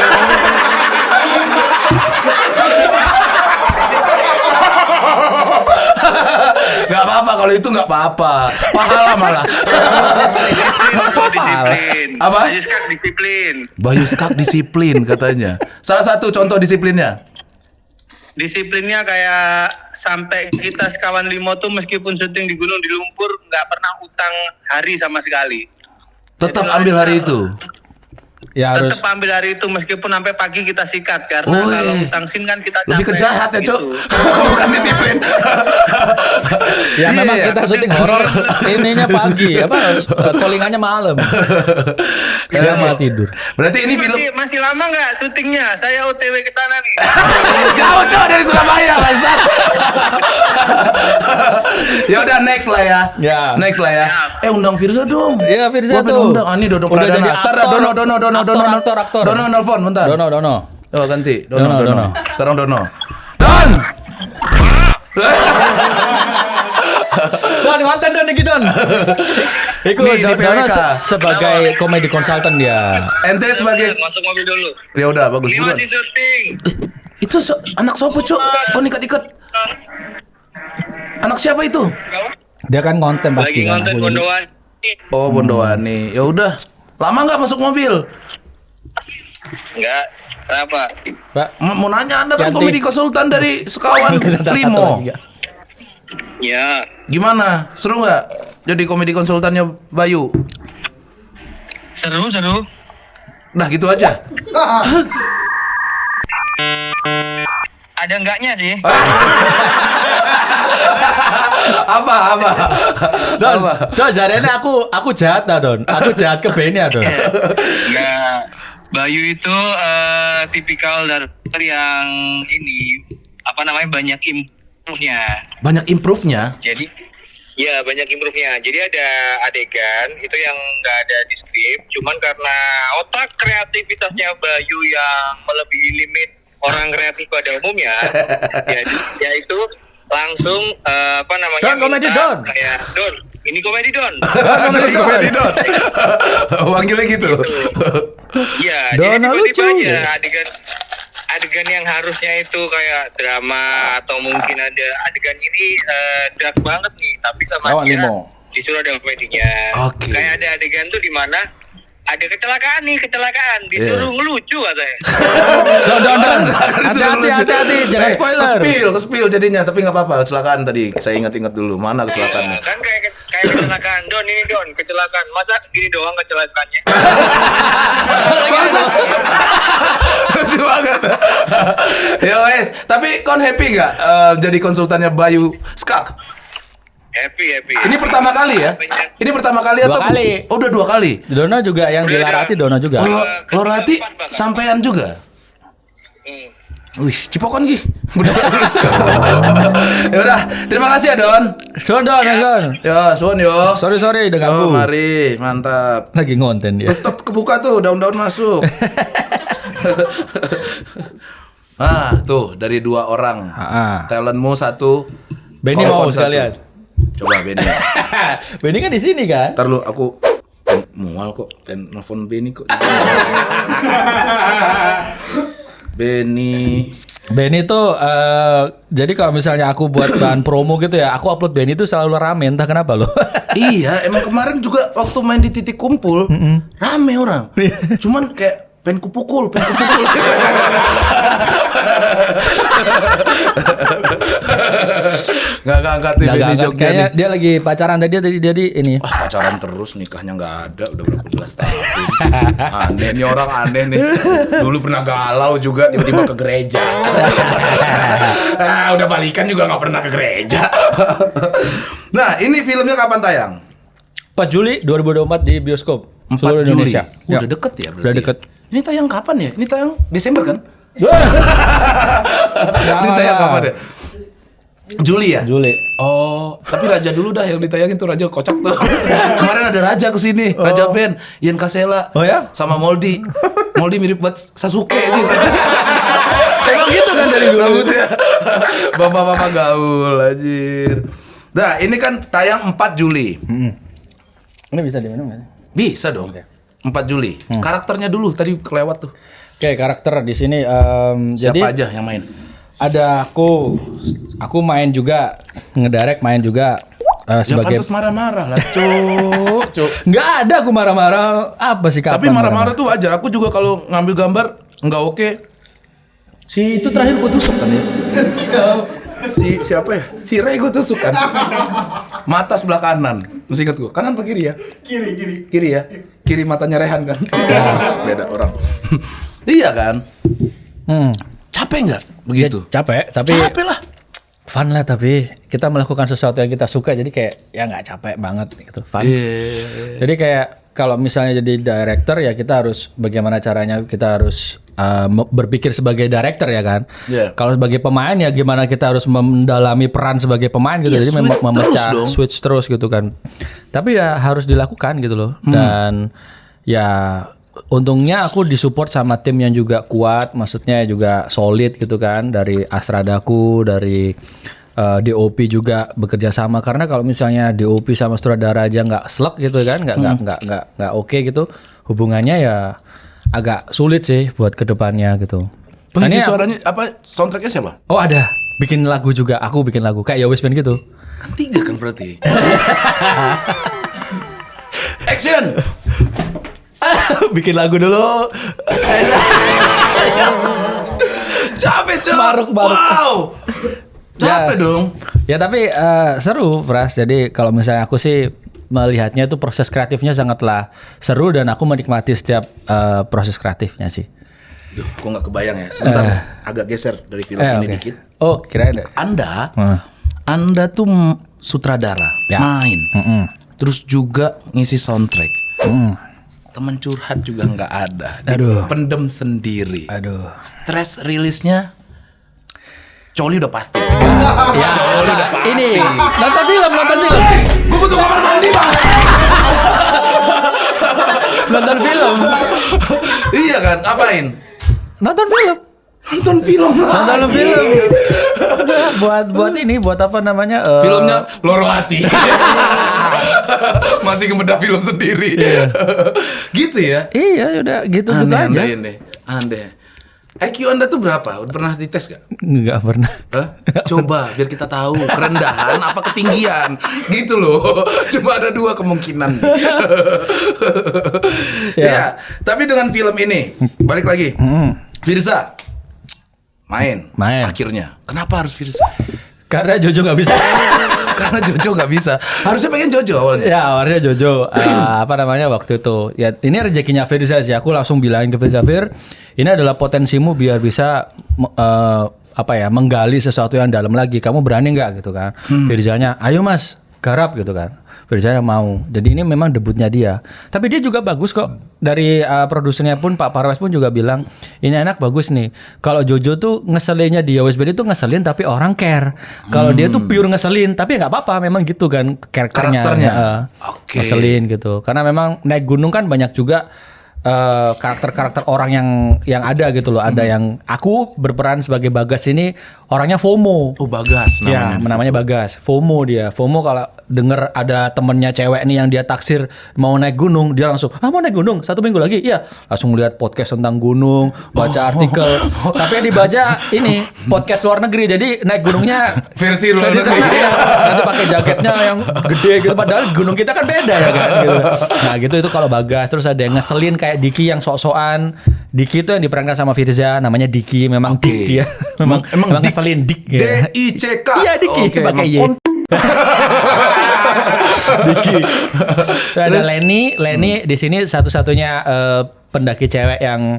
Gak apa-apa kalau itu gak apa-apa. Pahala malah. Disiplin. Apa? Bayu Skak disiplin. Bayu Skak disiplin katanya. Salah satu contoh disiplinnya. Disiplinnya kayak sampai kita sekawan Limo tuh meskipun syuting di gunung di lumpur nggak pernah utang hari sama sekali. Tetap ambil hari itu. Ya harus. Tetap ambil hari itu meskipun sampai pagi kita sikat karena Woi. kalau utang sin kan kita Lebih capek, kejahat ya, Cok. gitu. Bukan disiplin. Ya memang Iya. kita syuting horor ininya pagi, callingannya malam. Siang malah tidur. Berarti ini film Masih lama nggak syutingnya? Saya OTW ke sana nih. jauh Cok dari Surabaya, bangsat. Ya udah next lah ya. Ya. Next lah ya. Undang Firza dong. Iya, Firza Gua pengen tuh. undang. Ah, ini Dono Udah Pradana. jadi Ntar aktor. Dono. Dono nelfon bentar. Dono. Oh, ganti. Dono. Dono. Sekarang Dono. Don. Don, konten Don iki Don. Iku Nih, di Dono PWK. sebagai komedi konsultan dia. Ente sebagai Masuk mobil dulu. ya udah bagus Ini buruan. masih syuting. Itu anak sopo, Cok? Oh, ikat-ikat. Anak siapa itu? Dia kan konten pasti Lagi kan. ngonten Aku jadi- Bondoan. Oh, Bondowani. Ya udah. Lama nggak masuk mobil? Enggak. Kenapa? Pak, Mau nanya Anda kan Yanti. komedi konsultan dari sekawan Limo. Ya. Gimana? Seru nggak jadi komedi konsultannya Bayu? Seru. Nah gitu aja. Ada enggaknya sih. Apa? Don, jarene aku jahat dah Don. Aku jahat ke Benny ya Don. Enggak. Bayu itu tipikal director yang ini banyak improve-nya. Banyak improve-nya. Jadi ya banyak improve-nya. Jadi ada adegan itu yang nggak ada di skrip, cuman karena otak kreativitasnya Bayu yang melebihi limit orang kreatif pada umumnya, ya itu langsung Don, komedi, minta Don. kayak Don, ini komedi Don. Komedi Don. Panggilnya gitu. Iya, Don, jadi tiba-tiba lucu. aja adegan yang harusnya itu kayak drama atau mungkin ada adegan ini dark banget nih, tapi sama Sekawan dia Limo. disuruh ada komedinya. Oke. Kayak ada adegan tuh di mana ada kecelakaan disuruh ngelucu katanya. Don. Hati-hati, jangan spoiler. Ke-spill jadinya, tapi nggak apa-apa. Kecelakaan tadi, saya ingat-ingat dulu. Mana kecelakaannya? Kan kayak kecelakaan, Don ini Don, kecelakaan. Masa gini doang kecelakaannya? Lucu banget. Ya wes, tapi kon happy nggak jadi konsultannya Bayu Skak? Happy. Ini pertama kali ya? Ini pertama kali Dua atau? kali. Oh, udah 2 kali. Dono juga yang di Larati Dono juga. Oh, Lorati sampean juga. Wih, cipokan Gi. Ya udah, terima kasih ya Don. Don. Ya, suwun yo. Sorry udah Oh, ganggu. mari, mantap. Lagi ngonten dia. Rooftop kebuka tuh, daun-daun masuk. Nah, tuh dari 2 orang. Talentmu 1. Benny Kolkon mau 1. sekalian. Coba Benny. Benny kan di sini kan? Ntar lu aku mual kok, pengen nelfon Benny kok. Benny tuh jadi kalau misalnya aku buat bahan promo gitu ya, aku upload Benny tuh selalu rame, entah kenapa loh. Iya, emang kemarin juga waktu main di titik kumpul, rame orang. Cuman kayak pengen kupukul. Nggak angkat nih Benny Jogja Kayaknya nih. dia lagi pacaran tadi ini. Wah, pacaran terus, nikahnya nggak ada, udah berapa belas tahun. Aneh nih orang, aneh nih. Dulu pernah galau juga, tiba-tiba ke gereja. Udah balikan juga nggak pernah ke gereja. Nah, ini filmnya kapan tayang? 4 Juli 2024 di bioskop 4 seluruh Juli. Indonesia. Udah deket ya berarti? Udah deket. Ini tayang kapan ya? Ini tayang Desember kan? Jangan Ini tayang lah. kapan ya? Juli ya? Juli. Oh, tapi Raja dulu dah yang ditayangin tuh Raja kocak tuh. Kemarin ada Raja kesini, Raja band, Ian Kasela, Oh ya? sama Moldy. Moldy mirip banget Sasuke gitu. Emang gitu kan dari dulu. Rambutnya. Bapak-bapak gaul anjir. Nah, ini kan tayang 4 Juli. Ini bisa diminum nggak? Bisa dong. 4 Juli. Karakternya dulu tadi kelewat tuh. Oke, karakter di sini Siapa jadi aja yang main? ada aku main juga, ngedirect main juga Ya sebagai pantas marah-marah lah, cuk. nggak ada aku marah-marah apa sih kapan Tapi marah-marah tuh wajar. Aku juga kalau ngambil gambar nggak oke. Si itu terakhir gue tusuk kan ya. Si siapa ya? Si Ray gue tusuk kan. Mata sebelah kanan. Masih ingat gue. Kanan apa kiri ya? Kiri ya. Kiri matanya Rehan kan. Beda orang. Iya kan? Capek nggak begitu? Ya, capek tapi Capek lah. fun lah, tapi kita melakukan sesuatu yang kita suka jadi kayak ya nggak capek banget gitu, fun. Iya. Jadi kayak kalau misalnya jadi director ya kita harus bagaimana caranya kita harus berpikir sebagai director ya kan. Yeah. Kalau sebagai pemain ya gimana kita harus mendalami peran sebagai pemain gitu. Iya, Jadi switch memecah terus dong. switch terus gitu kan. Tapi ya harus dilakukan gitu loh. Dan ya untungnya aku disupport sama tim yang juga kuat, maksudnya juga solid gitu kan, dari Asradaku, dari DOP juga bekerja sama, karena kalau misalnya DOP sama sutradara aja nggak slek gitu kan, nggak oke gitu, hubungannya ya agak sulit sih buat kedepannya gitu. Pengisi Nah, ini suaranya apa? Soundtracknya siapa? oh ada, bikin lagu juga, aku bikin lagu kayak Yowes Band gitu. Kan 3 kan berarti. Action. Bikin lagu dulu. Capek cok. Maruk. Wow. Capek Ya. dong. Ya tapi seru, Pras. Jadi kalau misalnya aku sih melihatnya itu proses kreatifnya sangatlah seru dan aku menikmati setiap proses kreatifnya sih. Duh, kok nggak kebayang ya. Sebentar, agak geser dari film ini Oke. dikit. Oh, kira ada. Anda tuh sutradara, Ya. main, terus juga ngisi soundtrack. Temen curhat juga nggak ada. Aduh. Pendem sendiri. Aduh. Stress rilisnya, Coli udah pasti. Ya, ini nonton film. Gue butuh kamar mandi bang. Nonton film. Iya kan, apain? Nonton film. Nonton film. Nonton film. Udah, buat apa namanya? Filmnya Loro Mati. Masih ngebedah film sendiri. Gitu ya? Iya, udah gitu Aneh, aja. Aneh. IQ Anda tuh berapa? Udah pernah dites gak? Enggak pernah. Hah? Coba biar kita tahu kerendahan apa ketinggian. Gitu loh. Cuma ada 2 kemungkinan. Ya, tapi dengan film ini balik lagi. Firza main. Akhirnya. Kenapa harus Firza? Karena Jojo nggak bisa. Karena Jojo nggak bisa. Harusnya pengen Jojo awalnya. Ya awalnya Jojo apa namanya waktu itu ya ini rezekinya Firza sih, aku langsung bilangin ke Firza, Fir ini adalah potensimu biar bisa menggali sesuatu yang dalam lagi, kamu berani nggak gitu kan. Firzanya ayo mas garap gitu kan. Firzanya mau, jadi ini memang debutnya dia, tapi dia juga bagus kok. Dari produsernya pun Pak Parwas pun juga bilang ini anak bagus nih. Kalau Jojo tuh ngeselinnya di OSBD tuh ngeselin tapi orang care. Kalau dia tuh pure ngeselin tapi nggak apa-apa, memang gitu kan karakternya. Oke. Ngeselin gitu. Karena memang naik gunung kan banyak juga karakter-karakter orang yang ada gitu loh. Ada yang aku berperan sebagai Bagas ini orangnya FOMO. Oh Bagas Ya, namanya Bagas. FOMO dia. FOMO kalau denger ada temennya cewek nih yang dia taksir mau naik gunung, dia langsung, mau naik gunung 1 minggu lagi? Iya. Langsung lihat podcast tentang gunung, baca artikel. Tapi yang dibaca ini podcast luar negeri. Jadi naik gunungnya versi luar sana, negeri. ya. Nanti pakai jaketnya yang gede gitu. Padahal gunung kita kan beda ya kan. Gitu. Nah gitu itu kalau Bagas. Terus ada yang ngeselin kayak Diki yang sok-sokan. Diki itu yang diperankan sama Firza, namanya Diki. Memang Dik dia. Memang Dik. ngeselin Dik. DICK. Iya Diki Oke, pakai Y. Diki. Terus ada Leni di sini satu-satunya pendaki cewek yang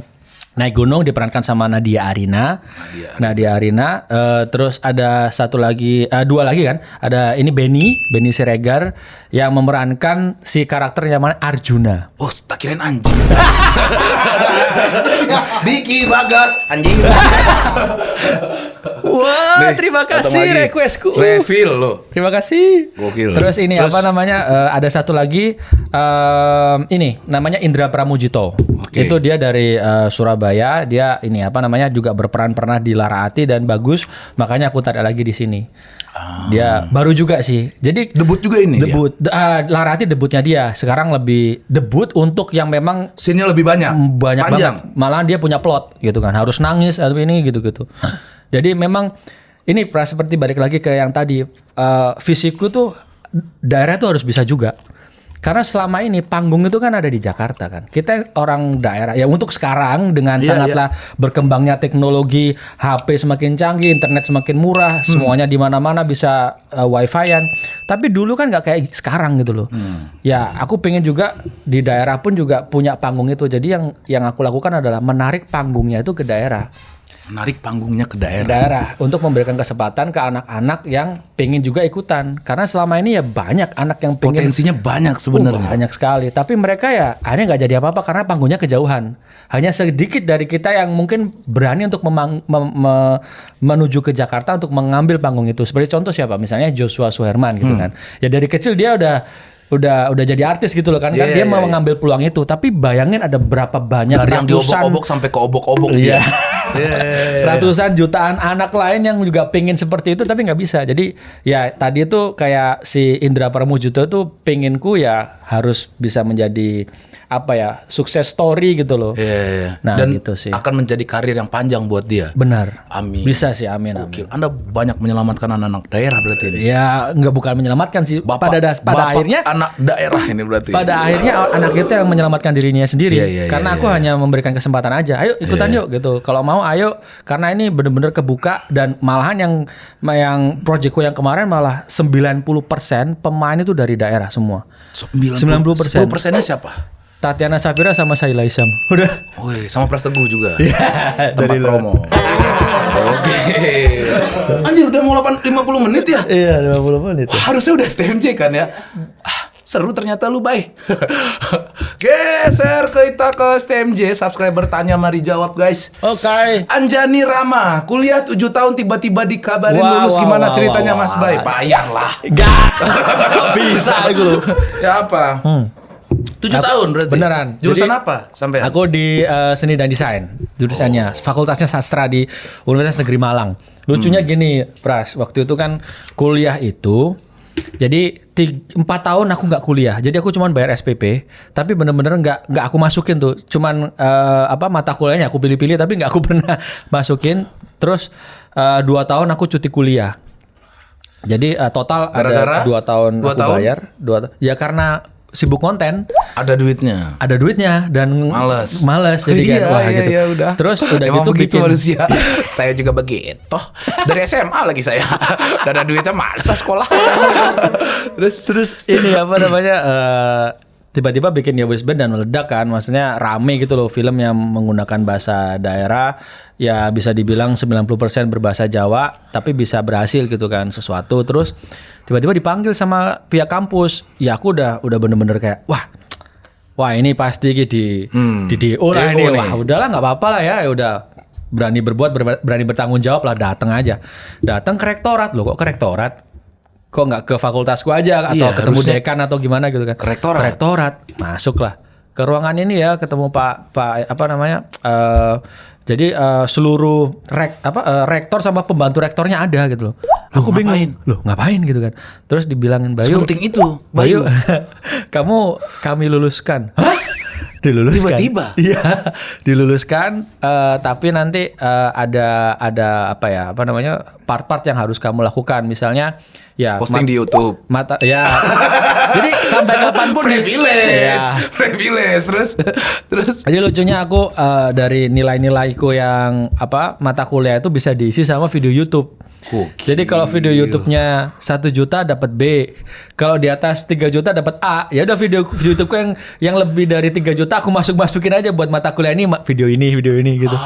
naik gunung diperankan sama Nadia Arina. Terus ada dua lagi kan. Ada ini Benny Siregar yang memerankan si karakter yang mana Arjuna. Oh, tak kirain anjing. Diki Bagas anjing. Wah, Nih, terima datang kasih lagi. requestku. Refill lo. Terima kasih. Gokil. Terus ini Terus? apa namanya? Ada satu lagi ini namanya Indra Pramujito. Oke. Itu dia dari Surabaya. Dia ini apa namanya juga berperan pernah di Laraati dan bagus. Makanya aku tarik lagi di sini. Dia baru juga sih. Jadi Debut juga ini debut. Laraati debutnya dia. Sekarang lebih debut untuk yang memang Scene-nya lebih banyak. banyak Panjang. banget. Malahan dia punya plot gitu kan. Harus nangis atau ini gitu-gitu. Jadi memang ini seperti balik lagi ke yang tadi fisikku tuh daerah tuh harus bisa juga. Karena selama ini panggung itu kan ada di Jakarta kan. Kita orang daerah ya untuk sekarang dengan sangatlah berkembangnya teknologi, HP semakin canggih, internet semakin murah, semuanya di mana-mana bisa wifi-an. Tapi dulu kan nggak kayak sekarang gitu loh. Ya aku pengen juga di daerah pun juga punya panggung itu. Jadi yang aku lakukan adalah menarik panggungnya itu ke daerah. Menarik panggungnya ke daerah. Daerah untuk memberikan kesempatan ke anak-anak yang pengen juga ikutan. Karena selama ini ya banyak anak yang pengen. Potensinya banyak sebenarnya. Banyak sekali. Tapi mereka ya akhirnya nggak jadi apa-apa karena panggungnya kejauhan. Hanya sedikit dari kita yang mungkin berani untuk menuju ke Jakarta untuk mengambil panggung itu. Seperti contoh siapa? Misalnya Joshua Suherman gitu kan. Ya dari kecil dia udah jadi artis gitu loh kan. Kan dia mau mengambil peluang itu. Tapi bayangin ada berapa banyak Dari yang diobok-obok sampai ke obok-obok dia. Ratusan jutaan anak lain yang juga pengen seperti itu tapi nggak bisa. Jadi ya tadi itu kayak si Indra Pramujito tuh penginku ya harus bisa menjadi apa ya sukses story gitu loh. Nah Dan gitu sih. akan menjadi karir yang panjang buat dia. Benar. Amin. Bisa sih amin. Gokil. Anda banyak menyelamatkan anak-anak daerah berarti ini. Ya nggak bukan menyelamatkan sih. Pada Bapak akhirnya anak daerah ini berarti. pada akhirnya anak itu yang menyelamatkan dirinya sendiri. Karena aku hanya memberikan kesempatan aja. Ayo ikutan yuk gitu. Kalau mau ayo karena ini benar-benar kebuka dan malahan yang proyekku yang kemarin malah 90% pemain itu dari daerah semua. 90%. 10%-nya siapa? Tatiana Safira sama Saila Isam. Udah. Woi, sama Pras Teguh juga. Iya, Tempat dari promo. Oke. Anjir udah mau 50 menit ya? Iya, 50 menit. Harusnya udah STMJ kan ya? Seru ternyata lu, Bay. Geser kita ke STMJ. Subscriber tanya mari jawab, guys. Oke. Anjani Rama, kuliah 7 tahun tiba-tiba dikabarin lulus. Gimana ceritanya, Mas Bay? Bayar lah. Enggak. Kok bisa aku lu? Ya apa? 7 tahun berarti? Beneran. Jurusan Jadi, apa sampai? Aku di seni dan desain. Jurusannya Fakultasnya Sastra di Universitas Negeri Malang. Lucunya gini, Pras. Waktu itu kan kuliah itu jadi 4 tahun aku nggak kuliah. Jadi aku cuman bayar SPP, tapi bener-bener nggak aku masukin tuh. Cuman mata kuliahnya aku pilih-pilih, tapi nggak aku pernah masukin. Terus 2 tahun aku cuti kuliah. Jadi total Gara-gara? ada 2 tahun 2 aku tahun? bayar. Ya karena sibuk konten. Ada duitnya. Ada duitnya dan males jadi kan wah gitu. Iya, udah. Terus udah Emang gitu begitu bikin manusia. Saya juga begitu. Dari SMA lagi saya. Udah ada duitnya males lah sekolah. terus ini apa namanya tiba-tiba bikin Yowis Band dan meledak kan. Maksudnya rame gitu loh film yang menggunakan bahasa daerah. Ya bisa dibilang 90% berbahasa Jawa tapi bisa berhasil gitu kan sesuatu. Terus tiba-tiba dipanggil sama pihak kampus. Ya aku udah bener-bener kayak wah ini pasti di DO lah ini. Wah udahlah nggak apa-apa lah ya udah berani berbuat berani bertanggung jawab lah datang aja. Datang ke rektorat loh kok ke rektorat. Kok nggak ke fakultasku aja atau ketemu harusnya dekan atau gimana gitu kan. Ke rektorat. Ke rektorat. Masuklah ke ruangan ini ya ketemu Pak apa namanya jadi seluruh rektor sama pembantu rektornya ada gitu loh. Aku bingung. Loh ngapain gitu kan. Terus dibilangin Bayu. Sepenting itu. Bayu. kami luluskan. Hah? Diluluskan. Tiba-tiba. Iya, diluluskan tapi nanti ada apa ya? Apa namanya? Part-part yang harus kamu lakukan. Misalnya ya posting di YouTube. Ya. Jadi sampai kapanpun privilege. Terus jadi lucunya aku dari nilai-nilaiku yang mata kuliah itu bisa diisi sama video YouTube. Jadi kalau video YouTube-nya 1 juta dapat B, kalau di atas 3 juta dapat A. Ya udah video YouTube-ku yang lebih dari 3 juta aku masukin aja buat mata kuliah ini, video ini gitu.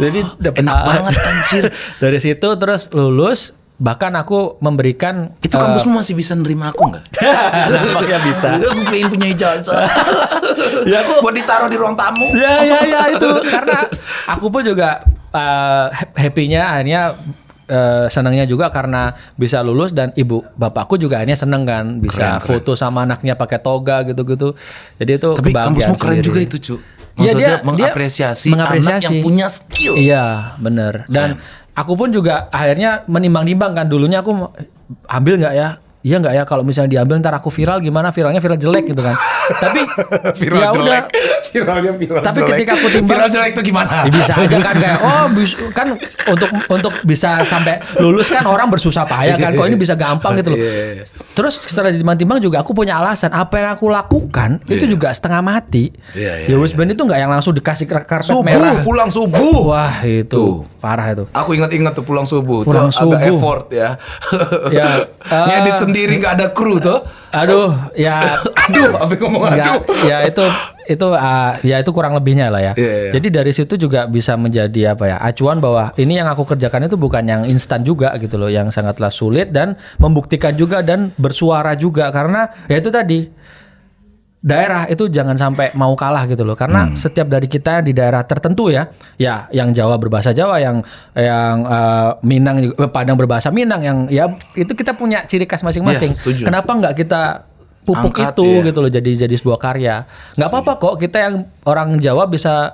Jadi dapat enak A. banget anjir. Dari situ terus lulus. Bahkan aku memberikan Itu kampusmu masih bisa nerima aku nggak? Nampaknya bisa. Aku pengen punya ijazah. Ya aku buat ditaruh di ruang tamu. Ya itu karena aku pun juga happy-nya akhirnya senangnya juga karena bisa lulus dan ibu bapakku juga akhirnya seneng kan bisa Keren. foto sama anaknya pakai toga gitu-gitu. Jadi itu Tapi kebahagiaan kampusmu keren sendiri. juga itu, Cu. Iya, Maksudnya dia mengapresiasi anak yang punya skill. Iya, bener. Dan aku pun juga akhirnya menimbang-nimbang kan, dulunya aku ambil nggak ya? Iya nggak ya, kalau misalnya diambil ntar aku viral gimana? Viralnya viral jelek gitu kan. Tapi ya udah. Viralnya viral Tapi jelek. ketika aku timbang Viral jelek itu gimana? ya bisa aja kan kayak kan untuk bisa sampai lulus kan orang bersusah payah kan. Kok ini bisa gampang gitu loh. Iya. Terus setelah ditimbang-timbang juga aku punya alasan apa yang aku lakukan itu juga setengah mati. Iya, Ya Band itu nggak yang langsung dikasih karpet Subuh, merah. pulang subuh. Wah itu Tuh. parah itu. Aku ingat-ingat tuh pulang subuh. Pulang tuh agak subuh. effort ya. Ya, Ngedit sendiri nggak ada kru tuh. Aduh, ya Aduh, apa ngomong aduh. Nggak, ya itu kurang lebihnya lah ya. Iya, iya. Jadi dari situ juga bisa menjadi apa ya acuan bahwa ini yang aku kerjakan itu bukan yang instan juga gitu loh, yang sangatlah sulit dan membuktikan juga dan bersuara juga karena ya itu tadi daerah itu jangan sampai mau kalah gitu loh karena setiap dari kita di daerah tertentu ya yang Jawa berbahasa Jawa yang Minang juga, Padang berbahasa Minang yang ya itu kita punya ciri khas masing-masing. Iya, setuju. Kenapa nggak kita pupuk Angkat, itu iya. gitu loh jadi sebuah karya. Nggak apa-apa kok kita yang orang Jawa bisa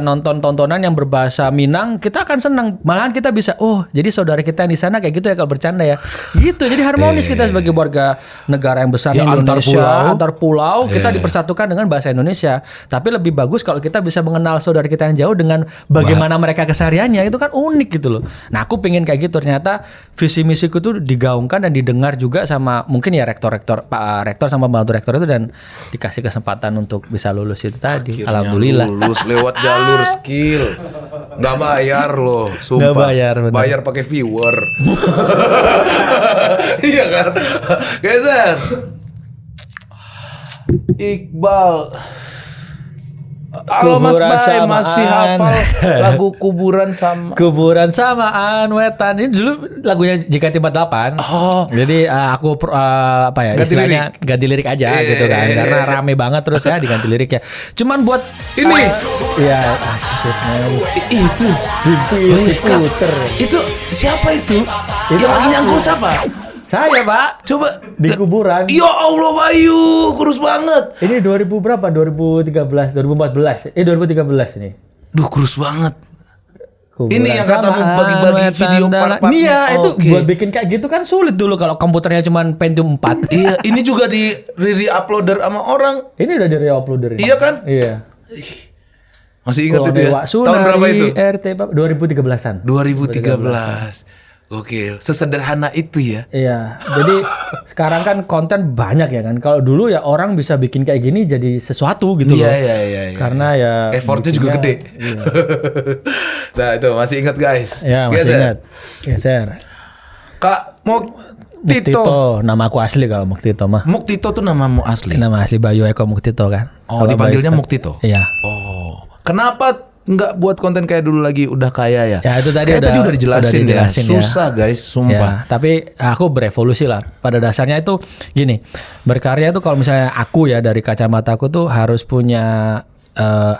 nonton tontonan yang berbahasa Minang, kita akan senang. Malahan kita bisa jadi saudara kita yang di sana kayak gitu ya kalau bercanda ya. Gitu. Jadi harmonis kita sebagai warga negara yang besar Ya, Indonesia, antar pulau kita Iya. dipersatukan dengan bahasa Indonesia. Tapi lebih bagus kalau kita bisa mengenal saudara kita yang jauh dengan bagaimana mereka kesehariannya, itu kan unik gitu loh. Nah, aku pengen kayak gitu. Ternyata visi misiku tuh digaungkan dan didengar juga sama mungkin ya Pak rektor sama bantu rektor itu dan dikasih kesempatan untuk bisa lulus itu tadi. Akhirnya Alhamdulillah. lulus lewat jalur skill. Nggak bayar loh, sumpah. Nggak bayar, benar. Bayar pakai viewer. Iya kan? Geser. Iqbal. Halo Mas Kuburan Bay, samaan. masih hafal lagu kuburan sama Kuburan samaan wetan ini dulu lagunya JKT48. Oh. Jadi aku Ganti istilahnya ganti lirik aja gitu kan karena rame banget terus ya diganti lirik ya. Cuman buat Ini. Iya, itu skuter. Itu siapa itu? Itu Yang lagi aku. nyangkul siapa? Saya, Pak, Coba di kuburan. Ya Allah Bayu, kurus banget. Ini 2000 berapa? 2013, 2014. 2013 ini. Duh, kurus banget. Kuburan Ini yang katamu samaan, bagi-bagi wetan video dalam. part-partnya. Iya, itu Oke. buat bikin kayak gitu kan sulit dulu kalau komputernya cuma Pentium 4. Iya, ini juga di re-uploader sama orang. Ini udah di re-uploader ini. Iya kan? Iya. Masih ingat itu ya? Wak Sunari, Tahun berapa itu? RT 2013-an. 2013. Gokil, sesederhana itu ya. Iya, jadi sekarang kan konten banyak ya kan. Kalau dulu ya orang bisa bikin kayak gini jadi sesuatu gitu loh. Iya. Karena ya effortnya juga gede. Iya. Nah itu masih ingat guys. Ya, masih Geser. ingat. Geser. Kak Muktito. Muktito, nama aku asli kalau Muktito mah. Muktito tuh namamu asli. Nama asli Bayu Eko Muktito kan. Oh, Kalau dipanggilnya Bayu- Muktito. Iya. Oh, kenapa nggak buat konten kayak dulu lagi udah kaya ya? Ya itu tadi Kayak udah dijelasin ya. dijelasin ya. Susah guys, sumpah. Ya, tapi aku berevolusi lah. Pada dasarnya itu gini, berkarya itu kalau misalnya aku ya dari kacamata aku tuh harus punya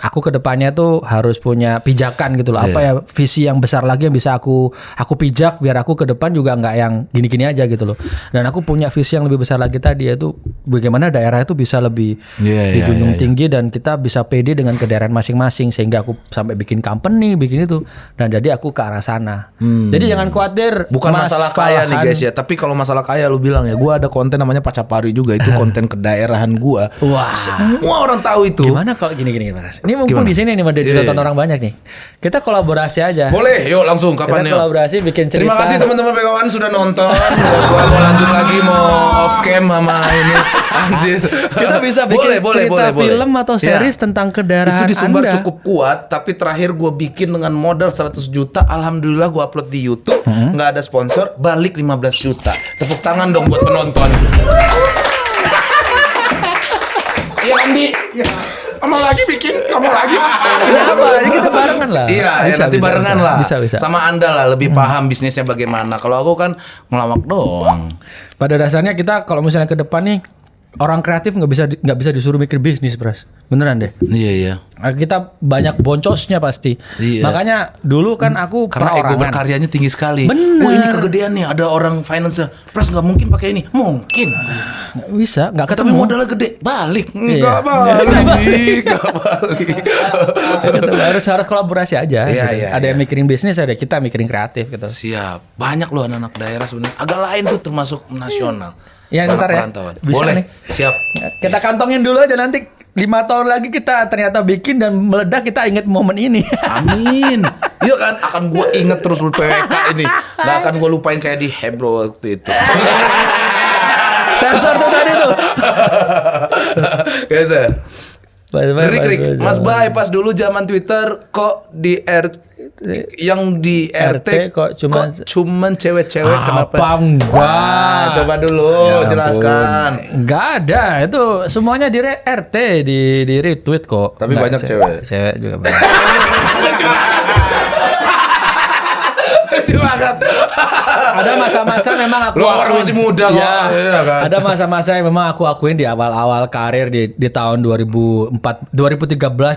aku ke depannya tuh harus punya pijakan gitu loh. Apa ya visi yang besar lagi yang bisa aku pijak biar aku ke depan juga nggak yang gini-gini aja gitu loh. Dan aku punya visi yang lebih besar lagi tadi yaitu bagaimana daerah itu bisa lebih dijunjung tinggi dan kita bisa pede dengan kedaerahan masing-masing sehingga aku sampai bikin company, bikin itu dan jadi aku ke arah sana. Jadi jangan khawatir. Bukan Mas masalah kaya nih Farhan. guys ya, tapi kalau masalah kaya lu bilang ya, gua ada konten namanya Pacapari juga, itu konten kedaerahan gua. Wah. Semua orang tahu itu. Gimana kalau gini-gini? gini Mas. Ini mumpung Gimana? di sini nih udah Iya, ditonton iya. orang banyak nih. Kita kolaborasi aja. Boleh, yuk langsung kapan Kita yuk. kolaborasi bikin cerita. Terima kasih teman-teman PKWan sudah nonton. Gua mau lanjut lagi mau off cam sama ini. Anjir. Kita bisa bikin cerita film atau series tentang kedarahan Itu disumbar Anda. cukup kuat, tapi terakhir gue bikin dengan modal 100 juta. Alhamdulillah gue upload di YouTube, nggak ada sponsor, balik 15 juta. Tepuk tangan dong buat penonton. Iya Andi. Kamu lagi bikin, kamu lagi. Kenapa? Ini kita barengan lah. Iya, Bisa, nanti bisa, barengan bisa. lah. Bisa. Sama Anda lah, lebih paham bisnisnya bagaimana. Kalau aku kan ngelawak doang. Pada dasarnya kita kalau misalnya ke depan nih orang kreatif nggak bisa disuruh mikir bisnis, Pras. Beneran deh. Iya, iya. Kita banyak boncosnya pasti. Iya. Makanya dulu kan aku Karena ego perorangan. berkaryanya tinggi sekali. Bener. Oh ini kegedean nih, ada orang finance-nya. Pras nggak mungkin pakai ini. Mungkin. Nggak bisa, nggak Tapi ketemu. modalnya gede, balik. Iya. Nggak balik. Nggak balik. Gitu, harus kolaborasi aja. Iya, gitu. iya, Ada iya. yang mikirin bisnis, ada kita mikirin kreatif gitu. Siap. Banyak loh anak-anak daerah sebenarnya. Agak lain tuh termasuk nasional. Ya, Anak ntar ya. perantauan. Bisa Boleh. nih. Siap. Kita kantongin dulu aja nanti 5 tahun lagi kita ternyata bikin dan meledak, kita inget momen ini. Amin. Iya kan, akan gue inget terus PWK ini. Nggak akan gue lupain kayak di Hebro waktu itu. Sensor tuh tadi tuh. Guys, Rik, Mas Bay pas dulu zaman Twitter kok di yang di RT kok cuman cewek-cewek kenapa? Apa enggak? Coba dulu jelaskan. Enggak ada, itu semuanya di RT di retweet kok. Tapi Enggak, banyak cewek. Cewek juga banyak. Lucu banget. Ada masa-masa memang aku Lu orang masih muda kok. Ya, Iya kan? ada masa-masa yang memang aku akuin di awal-awal karir di tahun 2013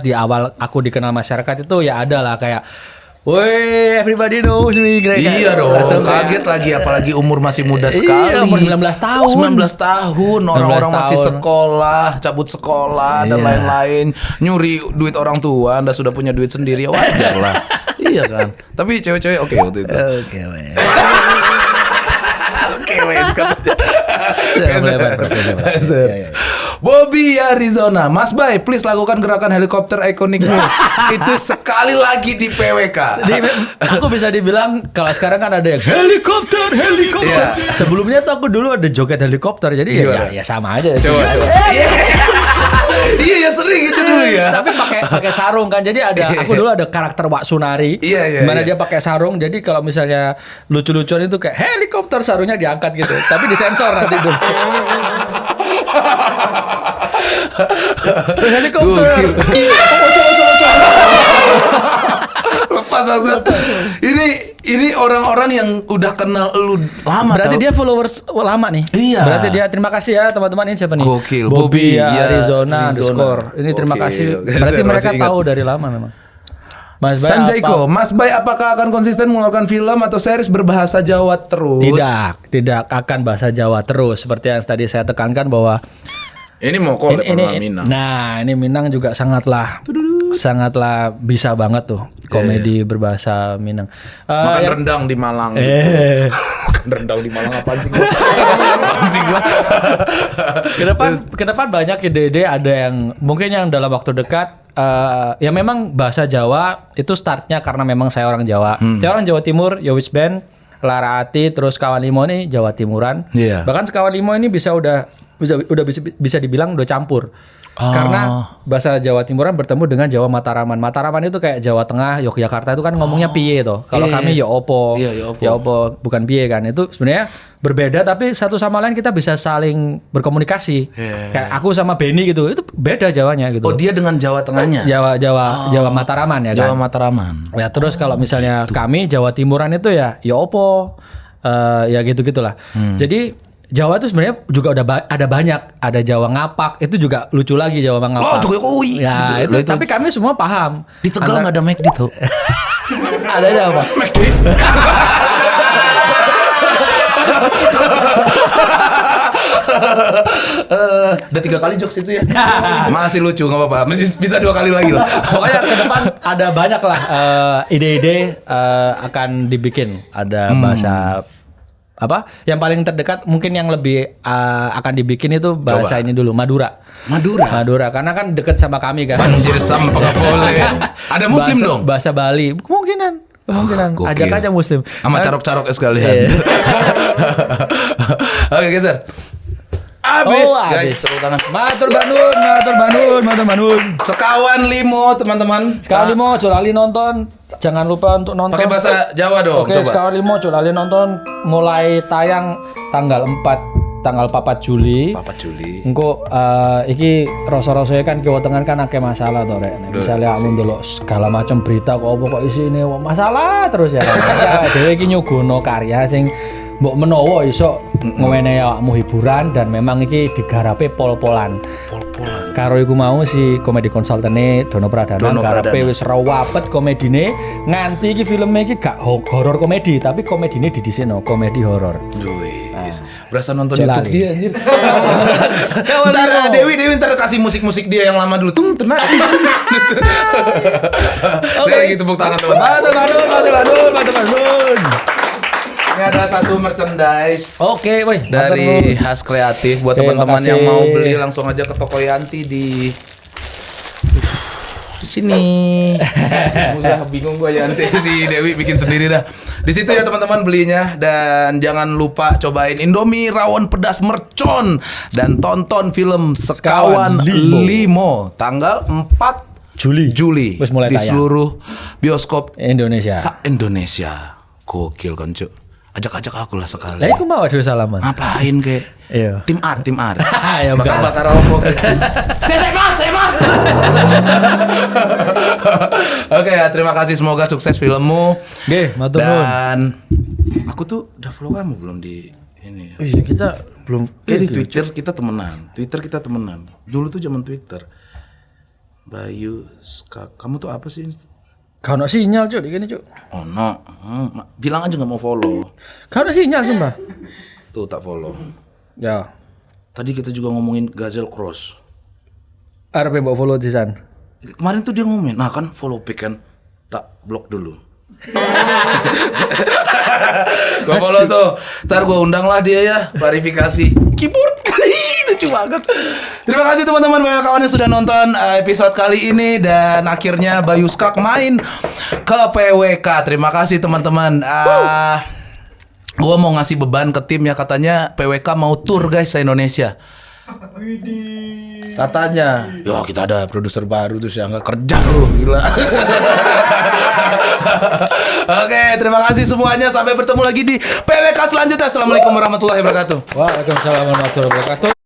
di awal aku dikenal masyarakat itu ya ada lah kayak woi, everybody knows me. Iya dong, Langsung kaget lagi apalagi umur masih muda Iya, sekali. umur 19 tahun. 19 tahun, orang-orang 19 masih tahun. sekolah, cabut sekolah dan Iya. lain-lain, nyuri duit orang tua, Anda sudah punya duit sendiri ya wajar lah. Iya kan. Tapi cewek-cewek oke waktu itu. Oke, weh. Oke, wes katanya. Ya, boleh. Bobby Arizona, Mas Bay, please lakukan gerakan helikopter ikonik move. Itu sekali lagi di PWK. Aku bisa dibilang kalau sekarang kan ada yang helikopter. Iya. Sebelumnya tuh aku dulu ada joget helikopter, jadi Gimana? ya sama aja. Coba. Iya ya sering gitu dulu ya. Tapi pakai sarung kan. Jadi aku dulu ada karakter Wak Sunari. Iya, Dimana iya. dia pakai sarung. Jadi kalau misalnya lucu-lucuan itu kayak helikopter, sarungnya diangkat gitu. Tapi disensor nanti tuh. Helikopter. Gokil. Lepas maksud. Ini orang-orang yang udah kenal lu lama. Berarti tau. dia followers lama nih. Iya. Berarti dia terima kasih ya teman-teman, ini siapa nih? Gokil. Bobby Bobby, ya, Arizona Arizona. _. Ini terima Gokil. kasih. Saya Berarti mereka masih ingat. tahu dari lama memang. Mas Bay, Sanjaiko, Mas Bay apakah akan konsisten mengeluarkan film atau series berbahasa Jawa terus? Tidak akan bahasa Jawa terus. Seperti yang tadi saya tekankan bahwa Ini mau collab sama Minang. Nah, ini Minang juga sangatlah bisa banget tuh komedi berbahasa Minang. Makan Ya- rendang di Malang. Makan rendang di Malang apaan sih? ke depan banyak ide-ide, ada yang mungkin yang dalam waktu dekat ya memang bahasa Jawa itu startnya karena memang saya orang Jawa. Saya orang Jawa Timur, Yowis Band, Lara Ati, terus Kawan Limo nih Jawa Timuran. Iya. Bahkan Kawan Limo ini bisa dibilang udah campur. Karena bahasa Jawa Timuran bertemu dengan Jawa Mataraman. Mataraman itu kayak Jawa Tengah, Yogyakarta itu kan ngomongnya piye toh. Kalau kami ya opo. Iya, ya opo. Ya opo, bukan piye kan. Itu sebenarnya berbeda tapi satu sama lain kita bisa saling berkomunikasi. Kayak aku sama Benny gitu. Itu beda Jawanya gitu. Oh dia dengan Jawa Tengahnya? Jawa Mataraman ya Jawa kan. Mataraman. Ya terus kalau misalnya kami Jawa Timuran itu ya opo. Ya gitu-gitulah. Jadi Jawa itu sebenarnya juga ada banyak, ada Jawa Ngapak, itu juga lucu lagi Jawa Ngapak. Oh, Jokowi. Ya, Gitu. itu, tapi kami semua paham. Di Tegal nggak ada McD tuh. Ada aja apa? Udah 3 kali jokes itu ya. Masih lucu nggak apa-apa. Masih bisa 2 kali lagi lah. Pokoknya ke depan ada banyak lah ide-ide akan dibikin. Ada bahasa apa? Yang paling terdekat mungkin yang lebih akan dibikin itu bahasa ini dulu Madura. Madura karena kan deket sama kami kan. Banjir sampah nggak boleh. Ada Muslim bahasa, dong. Bahasa Bali kemungkinan. Gokil. Ajak aja Muslim. Sama carok-carok sekalian. Iya. Oke geser. Abis guys, habis. tepuk tangan. Matur banun. Sekawan limo teman-teman. Sekali mau lali nonton. Jangan lupa untuk nonton. Pakai bahasa Jawa dong. Oke, Coba. sekali mau lali nonton mulai tayang tanggal 4 Juli. 4 Juli. Engko iki rasa-rasanya kan Jawa Tengah kan akeh masalah to rek. Misalnya kamu ndelok segala macam berita kok apa kok isine masalah terus ya. Dhewe iki nyuguhno karya sing mbok menawa iso ngewenehi awakmu hiburan dan memang iki digarape pol-polan. Karo iku mau si komedi konsultane Dono Pradana garepe wis rawapet komedine nganti iki filmnya iki gak horor komedi tapi komedine didhisikno komedi horor. Berasa nonton Celali. YouTube dia anjir. Ntar Dewi ntar kasih musik-musik dia yang lama dulu. Tenang. Oke, gitu tepuk tangan teman-teman. Banun. Ini adalah satu merchandise Oke, woi. dari Khas Kreatif buat Terima teman-teman kasih. yang mau beli langsung aja ke toko Yanti di sini. Udah bingung gua Yanti si Dewi bikin sendiri dah. Di situ ya teman-teman belinya dan jangan lupa cobain Indomie rawon pedas mercon dan tonton film Sekawan Limo tanggal 4 Juli Wis mulai di tayang. seluruh bioskop Indonesia. Indonesia. Gokil kan cuk. Ajak-ajak aku lah sekali. Lah iku mau dhewe salaman. Ngapain kek? Iya. Tim art. Ya enggak. Bakar rokok. Saya mas. Oke ya, terima kasih semoga sukses filmmu. Nggih, matur nuwun. Dan aku tuh udah follow kamu belum di ini. Iya, kita belum Kayak di Twitter kita temenan. Dulu tuh zaman Twitter. Bayu Skak. Kamu tuh apa sih? Gak ono sinyal cuk di kene cuk. Oh no. Bilang aja nggak mau follow. Gak ono sinyal sumpah. Tuh tak follow. Ya. Tadi kita juga ngomongin Gazelle Cross. Arep mbok follow di sana. Kemarin tuh dia ngomongin, nah kan follow pick kan, tak blok dulu. Gua follow tuh, ntar gua undang lah dia ya, klarifikasi. Keyboard, lucu banget. Terima kasih teman-teman banyak kawan yang sudah nonton episode kali ini dan akhirnya Bayu Skak main ke PWK. Terima kasih teman-teman. Gua mau ngasih beban ke tim ya, katanya PWK mau tour guys se Indonesia. Katanya, yo kita ada produser baru terus ya nggak kerja lu, gila. Oke, terima kasih semuanya. Sampai bertemu lagi di PWK selanjutnya. Assalamualaikum warahmatullahi wabarakatuh. Waalaikumsalam warahmatullahi wabarakatuh.